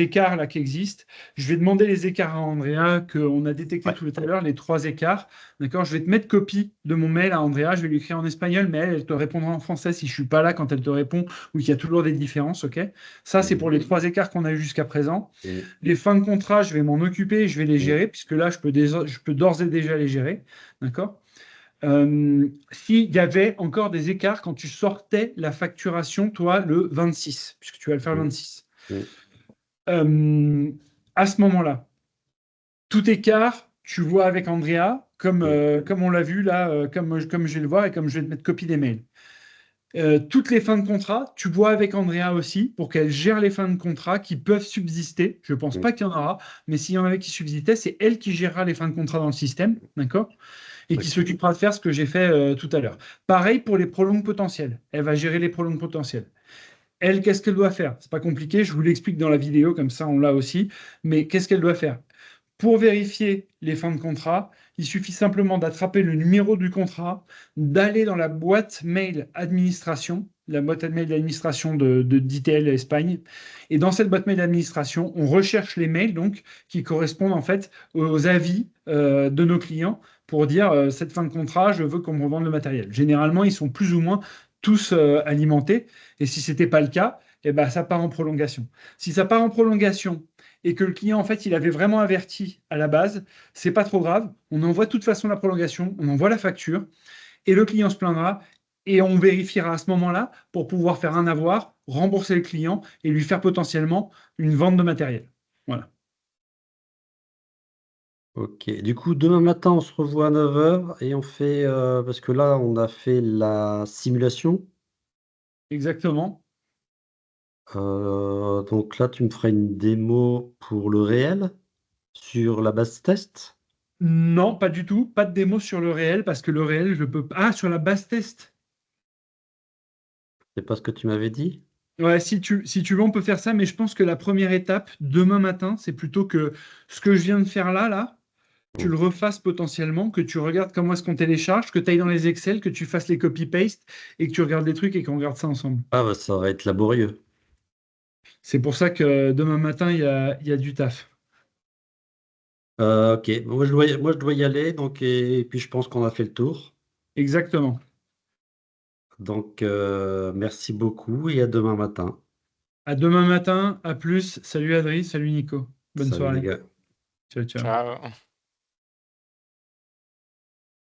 écarts là qui existent. Je vais demander les écarts à Andrea qu'on a détecté Ouais. tout à l'heure, les 3 écarts. D'accord? Je vais te mettre copie de mon mail à Andrea. Je vais lui écrire en espagnol, mais elle te répondra en français si je suis pas là quand elle te répond ou qu'il y a toujours des différences. Ok? Ça, c'est pour les 3 écarts qu'on a eu jusqu'à présent. Et- Les fins de contrat, je vais m'en occuper, je vais les et- gérer, puisque là, je peux d'ores et déjà les gérer. D'accord? S'il y avait encore des écarts quand tu sortais la facturation, toi, le 26, puisque tu vas le faire le Mm. 26. Mm. À ce moment-là, tout écart, tu vois avec Andrea, comme on l'a vu là, comme je vais le voir et comme je vais te mettre copie des mails. Toutes les fins de contrat, tu vois avec Andrea aussi, pour qu'elle gère les fins de contrat qui peuvent subsister. Je ne pense Mm. pas qu'il y en aura, mais s'il y en avait qui subsistaient, c'est elle qui gérera les fins de contrat dans le système, d'accord? Et qui Ok. s'occupera de faire ce que j'ai fait tout à l'heure. Pareil pour les prolongues potentielles. Elle va gérer les prolongues potentielles. Elle, qu'est-ce qu'elle doit faire? C'est pas compliqué, je vous l'explique dans la vidéo, comme ça on l'a aussi. Mais qu'est-ce qu'elle doit faire? Pour vérifier les fins de contrat, il suffit simplement d'attraper le numéro du contrat, d'aller dans la boîte mail administration, la boîte mail d'administration d'ITL Espagne. Et dans cette boîte mail d'administration, on recherche les mails donc qui correspondent en fait aux avis de nos clients pour dire cette fin de contrat, je veux qu'on me revende le matériel. Généralement, ils sont plus ou moins tous alimentés. Et si ce n'était pas le cas, eh ben, ça part en prolongation. Si ça part en prolongation et que le client, en fait, il avait vraiment averti à la base, c'est pas trop grave. On envoie de toute façon la prolongation, on envoie la facture, et le client se plaindra, et on vérifiera à ce moment-là pour pouvoir faire un avoir, rembourser le client et lui faire potentiellement une vente de matériel. Voilà. Ok. Du coup, demain matin, on se revoit à 9 h et on fait, parce que là, on a fait la simulation. Exactement. Donc là, tu me feras une démo pour le réel sur la base test. Non, pas du tout. Pas de démo sur le réel, parce que le réel, je peux pas. Ah, sur la base test. C'est pas ce que tu m'avais dit? Ouais, si tu veux, on peut faire ça, mais je pense que la première étape, demain matin, c'est plutôt que ce que je viens de faire là, tu Mm. le refasses potentiellement, que tu regardes comment est-ce qu'on télécharge, que tu ailles dans les Excel, que tu fasses les copy-paste et que tu regardes les trucs et qu'on regarde ça ensemble. Ah, bah, ça va être laborieux. C'est pour ça que demain matin, il y a du taf. Ok. Moi, je dois y aller, donc, et puis je pense qu'on a fait le tour. Exactement. Donc, merci beaucoup et à demain matin. À demain matin, à plus. Salut Adri, salut Nico. Bonne Salut les soirée. gars. Ciao, ciao. Ciao.